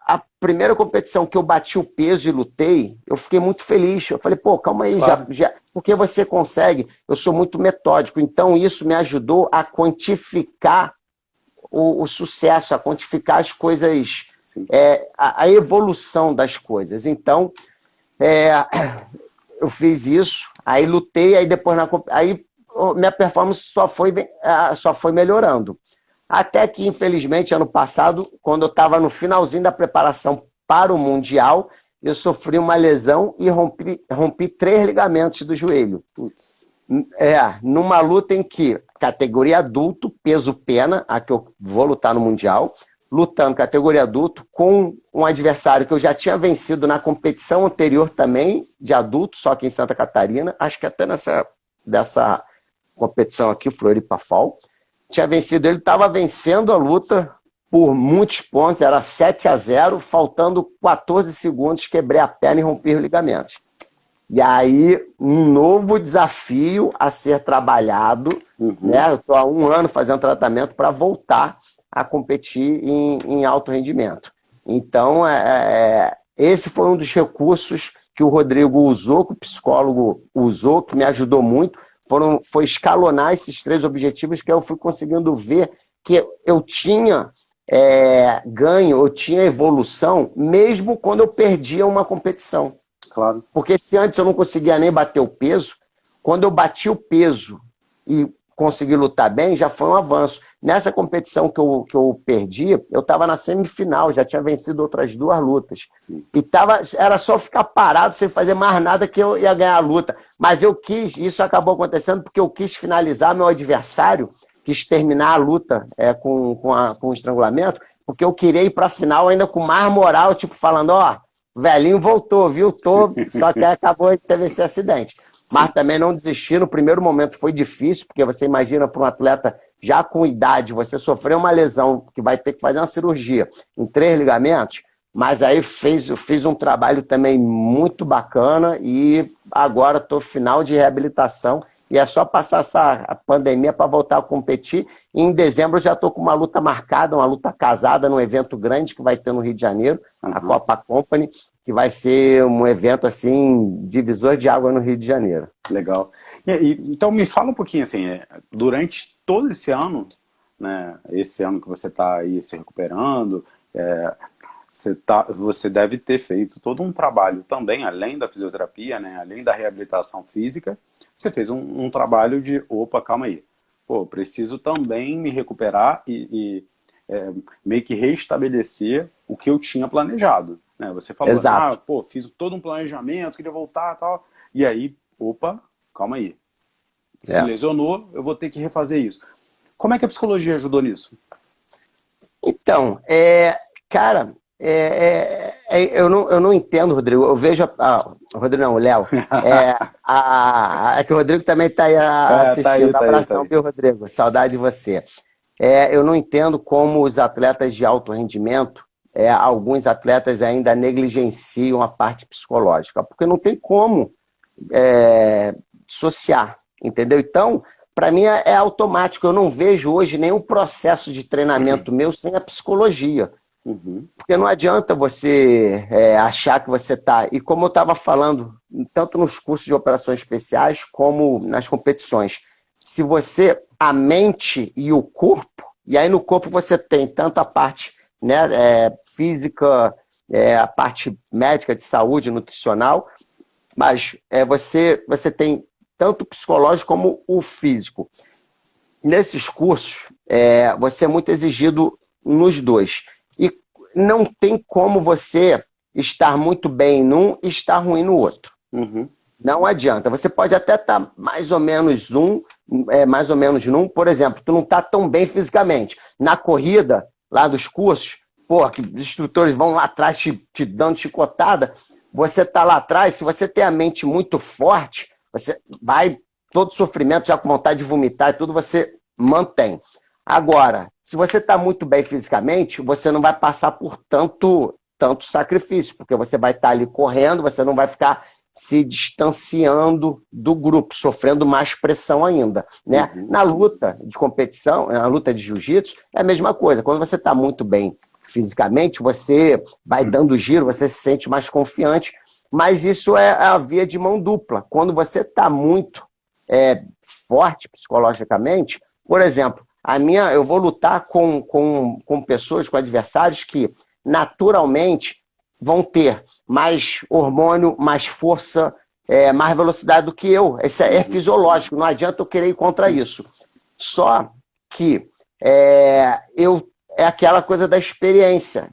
a primeira competição que eu bati o peso e lutei, eu fiquei muito feliz. Eu falei, calma aí, claro. Porque você consegue, eu sou muito metódico, então isso me ajudou a quantificar o sucesso, a quantificar as coisas, a evolução das coisas. Então, eu fiz isso, aí lutei, aí depois minha performance só foi melhorando. Até que, infelizmente, ano passado, quando eu estava no finalzinho da preparação para o Mundial, eu sofri uma lesão e rompi 3 ligamentos do joelho. Putz. Numa luta em que, categoria adulto, peso pena, a que eu vou lutar no Mundial, lutando categoria adulto com um adversário que eu já tinha vencido na competição anterior também, de adulto, só que em Santa Catarina, acho que até dessa competição aqui, Floripa Fall. Tinha vencido ele, estava vencendo a luta por muitos pontos, era 7-0, faltando 14 segundos, quebrei a perna e rompi os ligamentos. E aí, um novo desafio a ser trabalhado, né? Eu estou há 1 ano fazendo tratamento para voltar a competir em alto rendimento. Então, esse foi um dos recursos que o Rodrigo usou, que o psicólogo usou, que me ajudou muito, foi escalonar esses 3 objetivos que eu fui conseguindo ver que eu tinha ganho, eu tinha evolução, mesmo quando eu perdia uma competição. Claro. Porque se antes eu não conseguia nem bater o peso, quando eu bati o peso e consegui lutar bem, já foi um avanço. Nessa competição que eu perdi, eu estava na semifinal, já tinha vencido outras 2 lutas. Sim. E era só ficar parado sem fazer mais nada que eu ia ganhar a luta. Mas isso acabou acontecendo porque eu quis finalizar meu adversário, quis terminar a luta com o estrangulamento, porque eu queria ir para a final ainda com mais moral, tipo falando, velhinho voltou, viu? Só que acabou de ter esse acidente. Mas também não desistir. No primeiro momento foi difícil, porque você imagina para um atleta já com idade, você sofreu uma lesão que vai ter que fazer uma cirurgia em 3 ligamentos, mas aí eu fiz um trabalho também muito bacana e agora estou final de reabilitação e é só passar essa pandemia para voltar a competir. E em dezembro eu já estou com uma luta marcada, uma luta casada num evento grande que vai ter no Rio de Janeiro, a Copa Company, que vai ser um evento assim, divisor de água no Rio de Janeiro. Legal. Então me fala um pouquinho assim, durante todo esse ano, né, esse ano que você está aí se recuperando, você deve ter feito todo um trabalho também, além da fisioterapia, né, além da reabilitação física, você fez um trabalho de, calma aí, preciso também me recuperar e meio que reestabelecer o que eu tinha planejado. Né? Você falou, fiz todo um planejamento, queria voltar e tal, e aí, calma aí. se lesionou, eu vou ter que refazer isso. Como é que a psicologia ajudou nisso? Então, cara, eu não entendo, Rodrigo. Eu vejo Rodrigo não, o Léo. É que o Rodrigo também está aí assistindo. Tá Abração, aí. viu, Rodrigo? Saudade de você. Eu não entendo como os atletas de alto rendimento, alguns atletas ainda negligenciam a parte psicológica, porque não tem como dissociar, entendeu? Então, para mim é automático. Eu não vejo hoje nenhum processo de treinamento meu sem a psicologia. Porque não adianta você achar que você está... E como eu estava falando, tanto nos cursos de operações especiais como nas competições, se você... A mente e o corpo, e aí no corpo você tem tanto a parte física, a parte médica de saúde, nutricional, mas você tem tanto o psicológico como o físico. Nesses cursos, você é muito exigido nos dois. E não tem como você estar muito bem num e estar ruim no outro. Não adianta. Você pode até estar mais ou menos num. Por exemplo, tu não está tão bem fisicamente. Na corrida, lá dos cursos, que os instrutores vão lá atrás te dando chicotada, você está lá atrás, se você tem a mente muito forte, você vai, todo sofrimento, já com vontade de vomitar e tudo, você mantém. Agora, se você está muito bem fisicamente, você não vai passar por tanto sacrifício, porque você vai estar ali correndo, você não vai ficar se distanciando do grupo, sofrendo mais pressão ainda, né? Na luta de competição, na luta de jiu-jitsu, é a mesma coisa. Quando você está muito bem fisicamente, você vai dando giro, você se sente mais confiante, mas isso é a via de mão dupla. Quando você está muito forte psicologicamente, por exemplo, eu vou lutar com pessoas, com adversários que naturalmente vão ter mais hormônio, mais força, mais velocidade do que eu. Isso é fisiológico, não adianta eu querer ir contra isso. Só que é aquela coisa da experiência.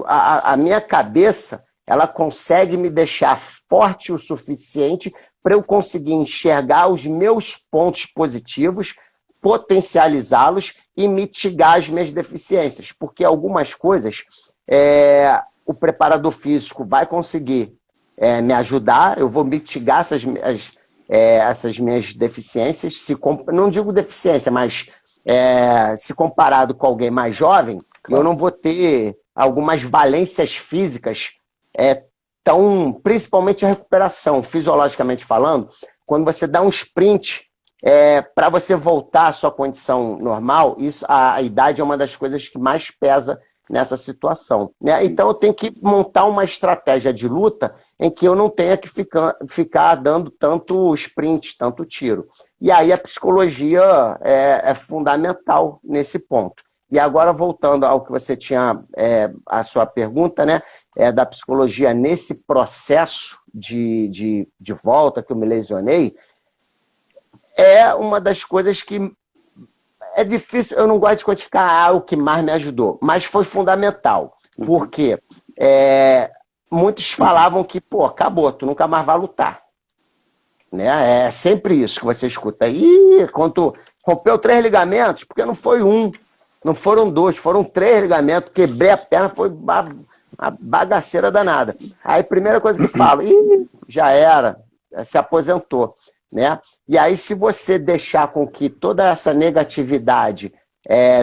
A minha cabeça, ela consegue me deixar forte o suficiente para eu conseguir enxergar os meus pontos positivos, potencializá-los e mitigar as minhas deficiências. Porque algumas coisas... o preparador físico vai conseguir me ajudar, eu vou mitigar essas minhas deficiências, não digo deficiência, mas se comparado com alguém mais jovem, claro, eu não vou ter algumas valências físicas principalmente a recuperação, fisiologicamente falando, quando você dá um sprint para você voltar à sua condição normal, a idade é uma das coisas que mais pesa nessa situação, né? Então eu tenho que montar uma estratégia de luta em que eu não tenha que ficar dando tanto sprint, tanto tiro. E aí a psicologia é fundamental nesse ponto. E agora voltando ao que você tinha, a sua pergunta, né? Da psicologia nesse processo de volta que eu me lesionei, é uma das coisas que é difícil, eu não gosto de quantificar o que mais me ajudou, mas foi fundamental, porque muitos falavam que, acabou, tu nunca mais vai lutar. Né? É sempre isso que você escuta. Quando tu rompeu 3 ligamentos, porque não foi um, não foram 2, foram 3 ligamentos, quebrei a perna, foi uma bagaceira danada. Aí a primeira coisa que fala, já era, se aposentou. Né? E aí, se você deixar com que toda essa negatividade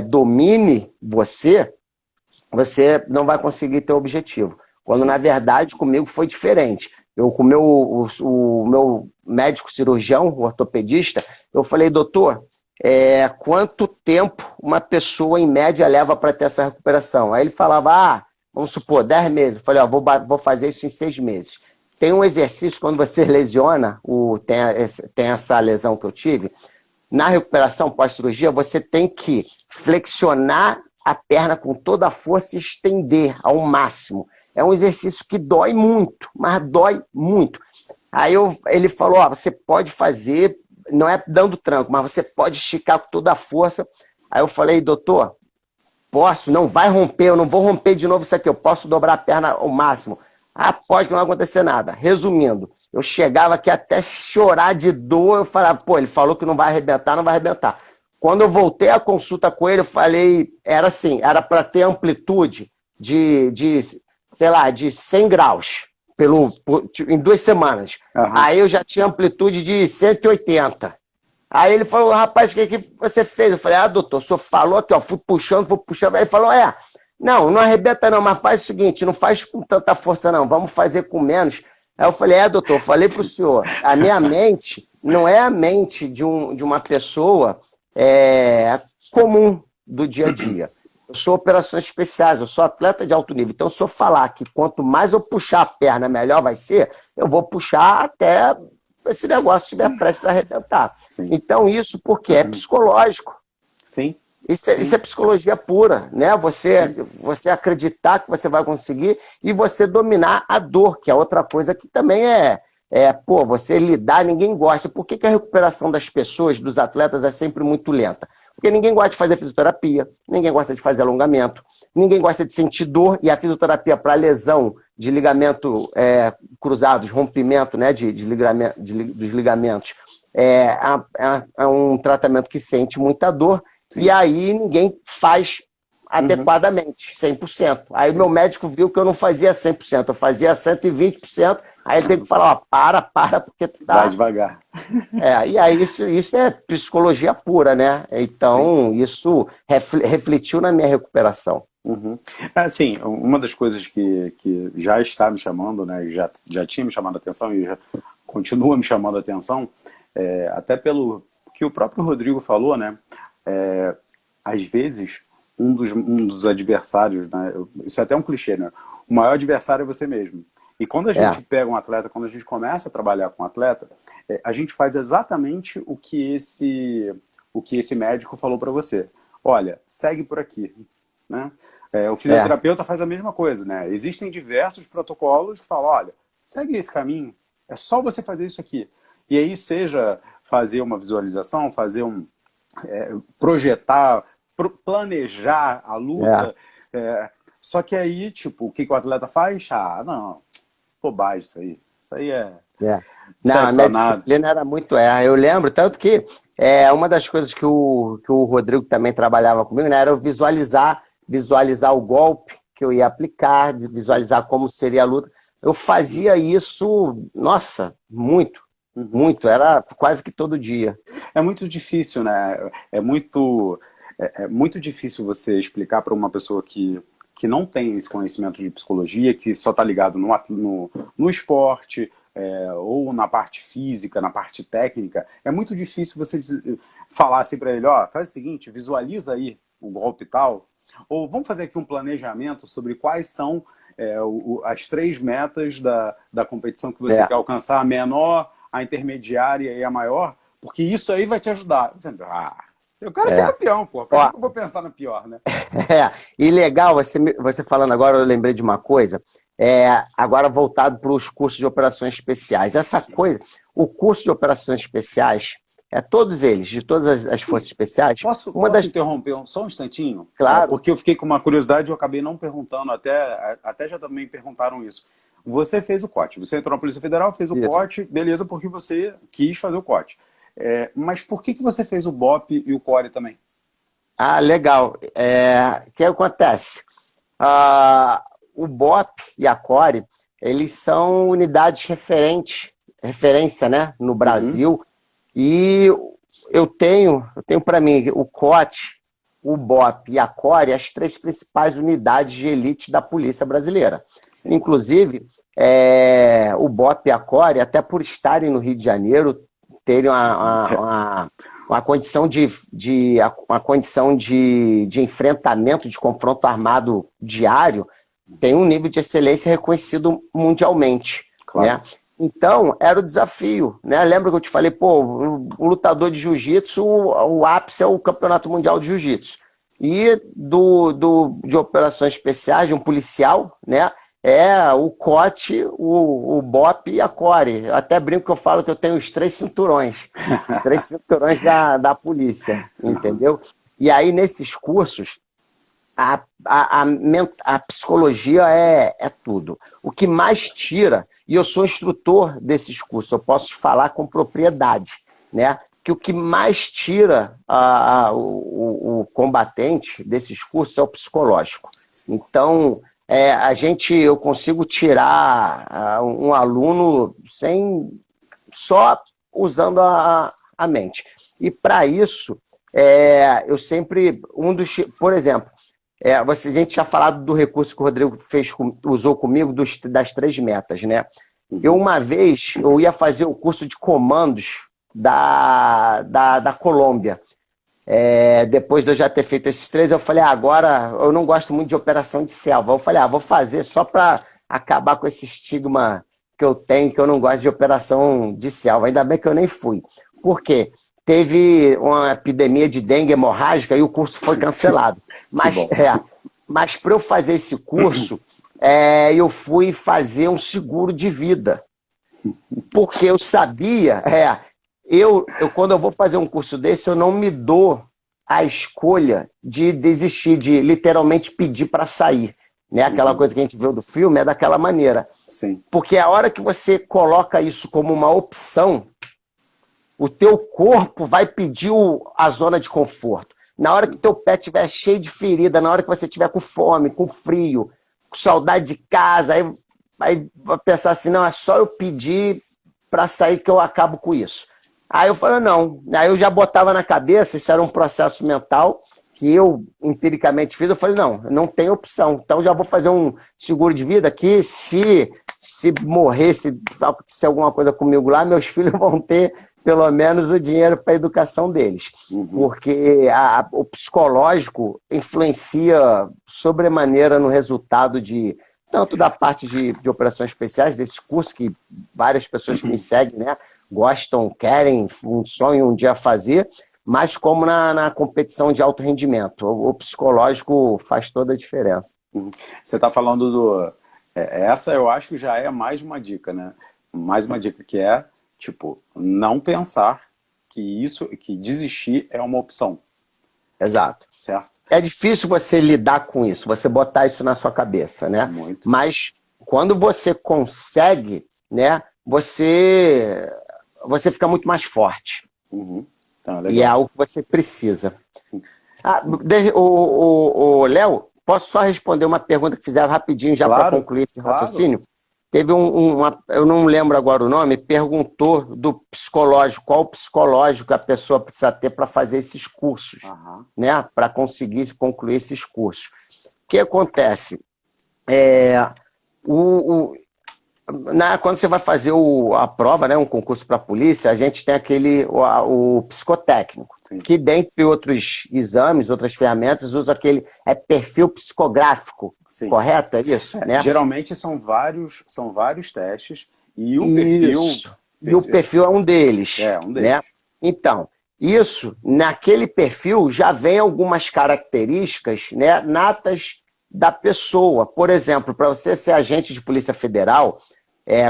domine você não vai conseguir ter o objetivo. Quando, na verdade, comigo foi diferente. Com o meu médico cirurgião, o ortopedista, eu falei, doutor, quanto tempo uma pessoa, em média, leva para ter essa recuperação? Aí ele falava, vamos supor, 10 meses. Eu falei, vou fazer isso em 6 meses. Tem um exercício, quando você lesiona, tem essa lesão que eu tive, na recuperação pós-cirurgia, você tem que flexionar a perna com toda a força e estender ao máximo. É um exercício que dói muito, mas dói muito. Aí ele falou, você pode fazer, não é dando tranco, mas você pode esticar com toda a força. Aí eu falei, doutor, posso, não vai romper, eu não vou romper de novo isso aqui, eu posso dobrar a perna ao máximo. Pode que não vai acontecer nada. Resumindo, eu chegava aqui até chorar de dor, eu falava, pô, ele falou que não vai arrebentar, não vai arrebentar. Quando eu voltei à consulta com ele, eu falei, era assim, era para ter amplitude sei lá, de 100 graus em 2 semanas. Aham. Aí eu já tinha amplitude de 180. Aí ele falou, rapaz, o que você fez? Eu falei, doutor, o senhor falou aqui, ó, fui puxando. Aí ele falou, não arrebenta não, mas faz o seguinte, não faz com tanta força não, vamos fazer com menos. Aí eu falei, doutor, eu falei pro senhor, a minha mente não é a mente de uma pessoa comum do dia a dia. Eu sou operações especiais, eu sou atleta de alto nível. Então, se eu falar que quanto mais eu puxar a perna, melhor vai ser, eu vou puxar até esse negócio estiver prestes a arrebentar. Sim. Então, isso porque é psicológico. Sim. Isso é psicologia pura, né? Você acreditar que você vai conseguir e você dominar a dor, que é outra coisa que também você lidar, ninguém gosta. Por que a recuperação das pessoas, dos atletas, é sempre muito lenta? Porque ninguém gosta de fazer fisioterapia, ninguém gosta de fazer alongamento, ninguém gosta de sentir dor, e a fisioterapia para lesão de ligamento cruzados, rompimento, né, dos ligamentos, é um tratamento que sente muita dor. Sim. E aí ninguém faz adequadamente, 100%. Aí o meu médico viu que eu não fazia 100%, eu fazia 120%, aí ele tem que falar, para, porque tu tá... Vai devagar. E aí isso é psicologia pura, né? Então, sim, isso refletiu na minha recuperação. Uhum. Assim, uma das coisas que já está me chamando, né, já tinha me chamado a atenção e já continua me chamando a atenção, até pelo que o próprio Rodrigo falou, né? Às vezes, um dos adversários, né, isso é até um clichê, né? O maior adversário é você mesmo. E quando a gente pega um atleta, quando a gente começa a trabalhar com um atleta, a gente faz exatamente o que esse médico falou para você. Olha, segue por aqui, né? O fisioterapeuta faz a mesma coisa, né? Existem diversos protocolos que falam, olha, segue esse caminho, é só você fazer isso aqui. E aí seja fazer uma visualização, fazer projetar, planejar a luta. Só que aí, tipo, o que o atleta faz? Não, bobagem isso aí. Isso aí Não, a minha disciplina era muito eu lembro, tanto que uma das coisas que o Rodrigo também trabalhava comigo, né, era eu visualizar o golpe que eu ia aplicar, visualizar como seria a luta. Eu fazia isso, nossa, muito, era quase que todo dia. É muito difícil, né? É muito difícil você explicar para uma pessoa que não tem esse conhecimento de psicologia, que só está ligado no esporte, ou na parte física, na parte técnica. É muito difícil você falar assim para ele, faz o seguinte, visualiza aí o golpe tal, ou vamos fazer aqui um planejamento sobre quais são as 3 metas da competição que você quer alcançar, a menor, a intermediária e a maior, porque isso aí vai te ajudar. Eu quero ser campeão, pô. Por que eu vou pensar no pior, né? E legal, você falando agora, eu lembrei de uma coisa, agora voltado para os cursos de operações especiais. Essa coisa, o curso de operações especiais, todos eles, de todas as forças especiais... Posso interromper só um instantinho? Claro. Porque eu fiquei com uma curiosidade e eu acabei não perguntando, até já também perguntaram isso. Você fez o COT, você entrou na Polícia Federal, fez o COT, beleza, porque você quis fazer o COT. Mas por que você fez o BOP e o CORE também? Legal. O que acontece? O BOP e a CORE, eles são unidades referência, né, no Brasil. E eu tenho para mim o COT, o BOP e a CORE, as 3 principais unidades de elite da Polícia Brasileira. Sim. Inclusive, o BOP e a CORE, até por estarem no Rio de Janeiro, terem uma condição de enfrentamento, de confronto armado diário, tem um nível de excelência reconhecido mundialmente. Claro. Né? Então, era o desafio. Né? Lembra que eu te falei, o lutador de jiu-jitsu, o ápice é o Campeonato Mundial de Jiu-Jitsu. E de operações especiais, de um policial, né? O COT, o BOP e a CORE. Eu até brinco que eu falo que eu tenho os 3 cinturões. Os 3 cinturões da polícia, entendeu? E aí, nesses cursos, a psicologia é tudo. O que mais tira, e eu sou instrutor desses cursos, eu posso te falar com propriedade, né? Que o que mais tira o combatente desses cursos é o psicológico. Então, eu consigo tirar um aluno só usando a mente. E para isso, eu sempre, por exemplo, a gente tinha falado do recurso que o Rodrigo usou comigo das 3 metas, né? Uma vez, eu ia fazer o curso de comandos da Colômbia. Depois de eu já ter feito esses 3, eu falei, agora eu não gosto muito de operação de selva. Eu falei, vou fazer só para acabar com esse estigma que eu tenho, que eu não gosto de operação de selva. Ainda bem que eu nem fui. Por quê? Teve uma epidemia de dengue hemorrágica e o curso foi cancelado. Mas para eu fazer esse curso, eu fui fazer um seguro de vida. Porque eu sabia, quando eu vou fazer um curso desse, eu não me dou a escolha de desistir, de literalmente pedir para sair. Né? Aquela coisa que a gente viu do filme é daquela maneira. Sim. Porque a hora que você coloca isso como uma opção, o teu corpo vai pedir a zona de conforto. Na hora que teu pé estiver cheio de ferida, na hora que você estiver com fome, com frio, com saudade de casa, aí vai pensar assim, não, é só eu pedir para sair que eu acabo com isso. Aí eu falei, não. Aí eu já botava na cabeça, isso era um processo mental que eu empiricamente fiz, eu falei, não tem opção. Então já vou fazer um seguro de vida que se morrer, se acontecer alguma coisa comigo lá, meus filhos vão ter pelo menos o dinheiro para a educação deles. Porque o psicológico influencia sobremaneira no resultado tanto da parte de operações especiais, desse curso que várias pessoas que me seguem, né, gostam, querem, um sonho um dia fazer, mas como na competição de alto rendimento. O psicológico faz toda a diferença. Você está falando essa eu acho que já é mais uma dica, né? Mais uma dica que é, tipo, não pensar que desistir é uma opção. Exato. Certo? É difícil você lidar com isso, você botar isso na sua cabeça, né? Muito. Mas quando você consegue, né, você fica muito mais forte. Então, e é algo que você precisa. Léo, posso só responder uma pergunta que fizeram rapidinho já para concluir esse raciocínio? Teve eu não lembro agora o nome, perguntou do psicológico, qual psicológico a pessoa precisa ter para fazer esses cursos, né? Para conseguir concluir esses cursos. O que acontece? Quando você vai fazer a prova, né, um concurso para a polícia, a gente tem o psicotécnico, sim, que dentre outros exames, outras ferramentas, usa aquele perfil psicográfico, sim, correto? É isso? Né? Geralmente são vários testes e o perfil é um deles. Né? Então, naquele perfil já vem algumas características, né, natas da pessoa. Por exemplo, para você ser agente de Polícia Federal,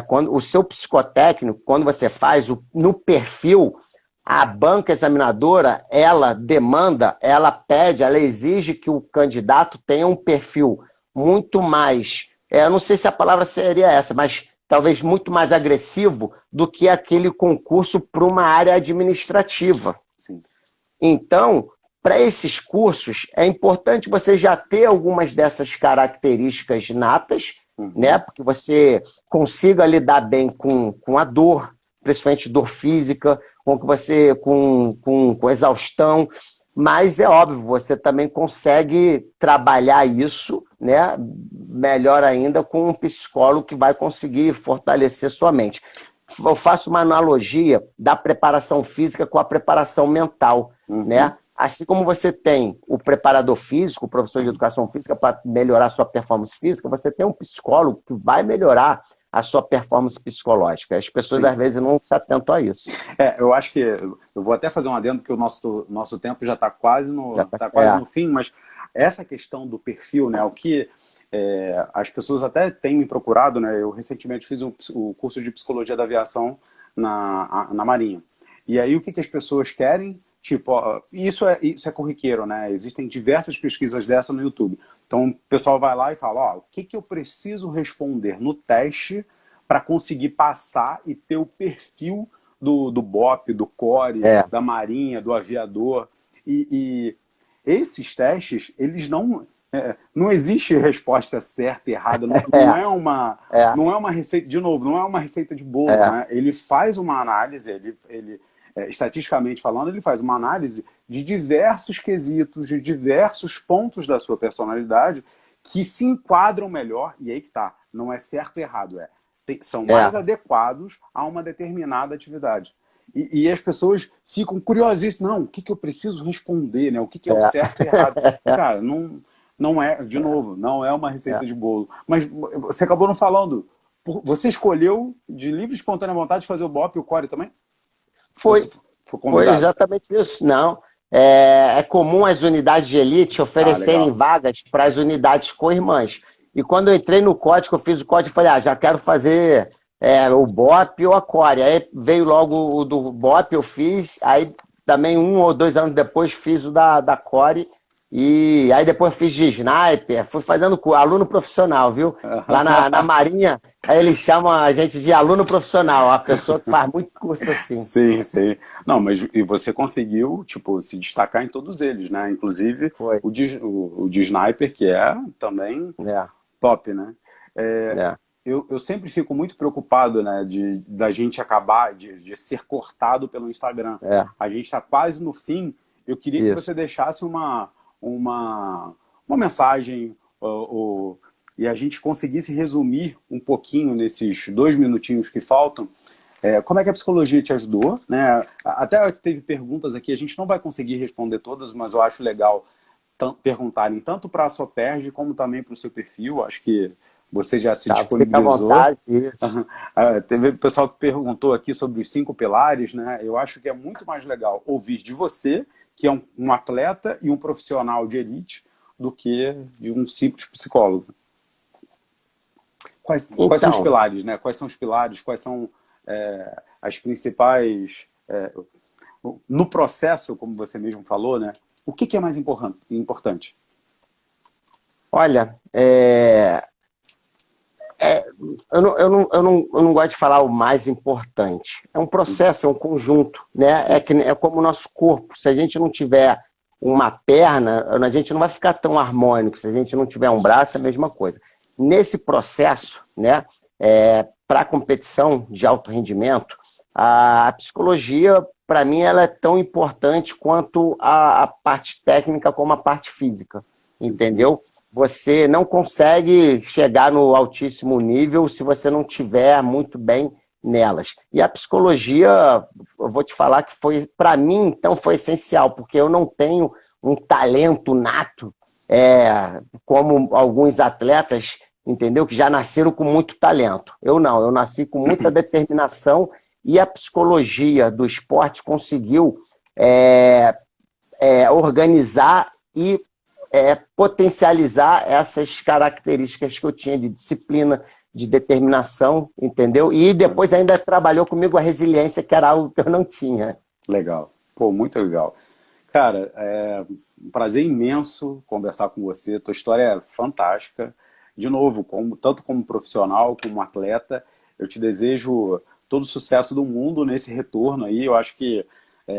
quando o seu psicotécnico, quando você faz no perfil, a banca examinadora, ela demanda, ela pede, ela exige que o candidato tenha um perfil muito mais, eu não sei se a palavra seria essa, mas talvez muito mais agressivo do que aquele concurso para uma área administrativa. Sim. Então, para esses cursos, é importante você já ter algumas dessas características natas, né? Porque você consiga lidar bem com a dor, principalmente dor física, com exaustão, mas é óbvio, você também consegue trabalhar isso, né? Melhor ainda com um psicólogo que vai conseguir fortalecer sua mente. Eu faço uma analogia da preparação física com a preparação mental, né? Assim como você tem o preparador físico, o professor de educação física para melhorar a sua performance física, você tem um psicólogo que vai melhorar a sua performance psicológica. As pessoas, sim, às vezes não se atentam a isso. Eu acho que eu vou até fazer um adendo, porque o nosso tempo já está quase no fim, mas essa questão do perfil, né, o que as pessoas até têm me procurado, né, eu recentemente fiz o curso de Psicologia da Aviação na Marinha. E aí o que as pessoas querem? Tipo, ó, isso é corriqueiro, né? Existem diversas pesquisas dessa no YouTube. Então, o pessoal vai lá e fala, ó, o que que eu preciso responder no teste para conseguir passar e ter o perfil do BOP, do CORE, É, da Marinha, do aviador. E esses testes, eles não... não existe resposta certa e errada. Não, não é, é uma, é, não é uma receita, de novo, não é uma receita de bolo, é, né? Ele faz uma análise, estatisticamente falando, ele faz uma análise de diversos quesitos, de diversos pontos da sua personalidade que se enquadram melhor, e aí que tá, não é certo e errado, são mais é, adequados a uma determinada atividade. E as pessoas ficam curiosíssimas, não, o que que eu preciso responder, né? O que que é o certo e errado? é. Cara, não é, de novo, não é uma É. receita de bolo. Mas você acabou não falando, você escolheu de livre e espontânea vontade fazer o BOP e o CORE também? Ou você Foi, foi foi convidado? exatamente isso. Não. É comum as unidades de elite Ah, oferecerem legal. vagas para as unidades co-irmãs. E quando eu entrei no código, eu fiz o código e falei, já quero fazer o BOP ou a Core. Aí veio logo o do BOP, eu fiz. Aí também 1 ou 2 anos depois fiz o da Core. E aí depois fiz de sniper, fui fazendo aluno profissional, viu? Lá na Marinha, aí eles chamam a gente de aluno profissional, a pessoa que faz muito curso assim. Sim, sim. Não, mas e você conseguiu, tipo, se destacar em todos eles, né? Inclusive Foi. o de Sniper, que é também É, top, né? É, é, eu sempre fico muito preocupado, né, da gente acabar de ser cortado pelo Instagram. é, A gente está quase no fim. Eu queria que isso. você deixasse uma mensagem e a gente conseguisse resumir um pouquinho nesses 2 minutinhos que faltam. Como é que a psicologia te ajudou, né? Até teve perguntas aqui, a gente não vai conseguir responder todas, mas eu acho legal perguntarem tanto para a Soperge como também para o seu perfil. Acho que você já se Tá, fica à disponibilizou. vontade, isso. Teve pessoal que perguntou aqui sobre os 5 pilares, né? Eu acho que é muito mais legal ouvir de você, que é um atleta e um profissional de elite, do que de um simples psicólogo. Quais são os Então, pilares, né? Quais são os pilares? Quais são as principais... no processo, como você mesmo falou, né? O que é mais importante? olha, eu não gosto de falar o mais importante. É um processo, é um conjunto, né? Sim. É como o nosso corpo. Se a gente não tiver uma perna, a gente não vai ficar tão harmônico. Se a gente não tiver um braço, é a mesma coisa. Nesse processo, né, para a competição de alto rendimento, a psicologia, para mim, ela é tão importante quanto a parte técnica como a parte física, entendeu? Você não consegue chegar no altíssimo nível se você não tiver muito bem nelas. E a psicologia, eu vou te falar que foi, para mim, então, foi essencial, porque eu não tenho um talento nato, como alguns atletas, entendeu? Que já nasceram com muito talento. Eu não, eu nasci com muita determinação e a psicologia do esporte conseguiu organizar e potencializar essas características que eu tinha de disciplina, de determinação, entendeu? E depois ainda trabalhou comigo a resiliência, que era algo que eu não tinha. Legal. Pô, muito legal. Cara, é um prazer imenso conversar com você. Tua história é fantástica. De novo, tanto como profissional, como atleta, eu te desejo todo o sucesso do mundo nesse retorno aí. Eu acho que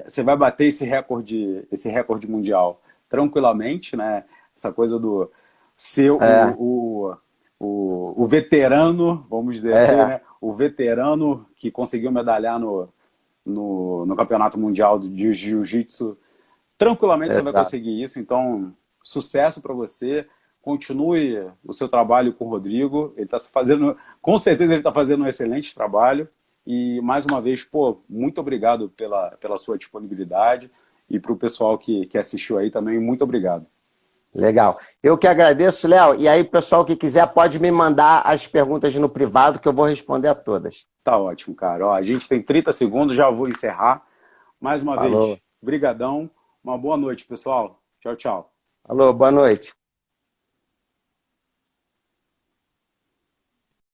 você vai bater esse recorde mundial tranquilamente, né? Essa coisa do ser É, o veterano, vamos dizer assim, é, né? O veterano que conseguiu medalhar no Campeonato Mundial de Jiu-Jitsu. Tranquilamente você vai exato. conseguir isso, então sucesso para você. Continue o seu trabalho com o Rodrigo. Ele está fazendo, com certeza ele está fazendo um excelente trabalho. E mais uma vez, pô, muito obrigado pela sua disponibilidade. E para o pessoal que assistiu aí também, muito obrigado. Legal. Eu que agradeço, Léo. E aí, pessoal que quiser, pode me mandar as perguntas no privado, que eu vou responder a todas. Tá ótimo, cara. Ó, a gente tem 30 segundos, já vou encerrar. Mais uma Falou. vez, brigadão. Uma boa noite, pessoal. Tchau, tchau. Falou, boa noite.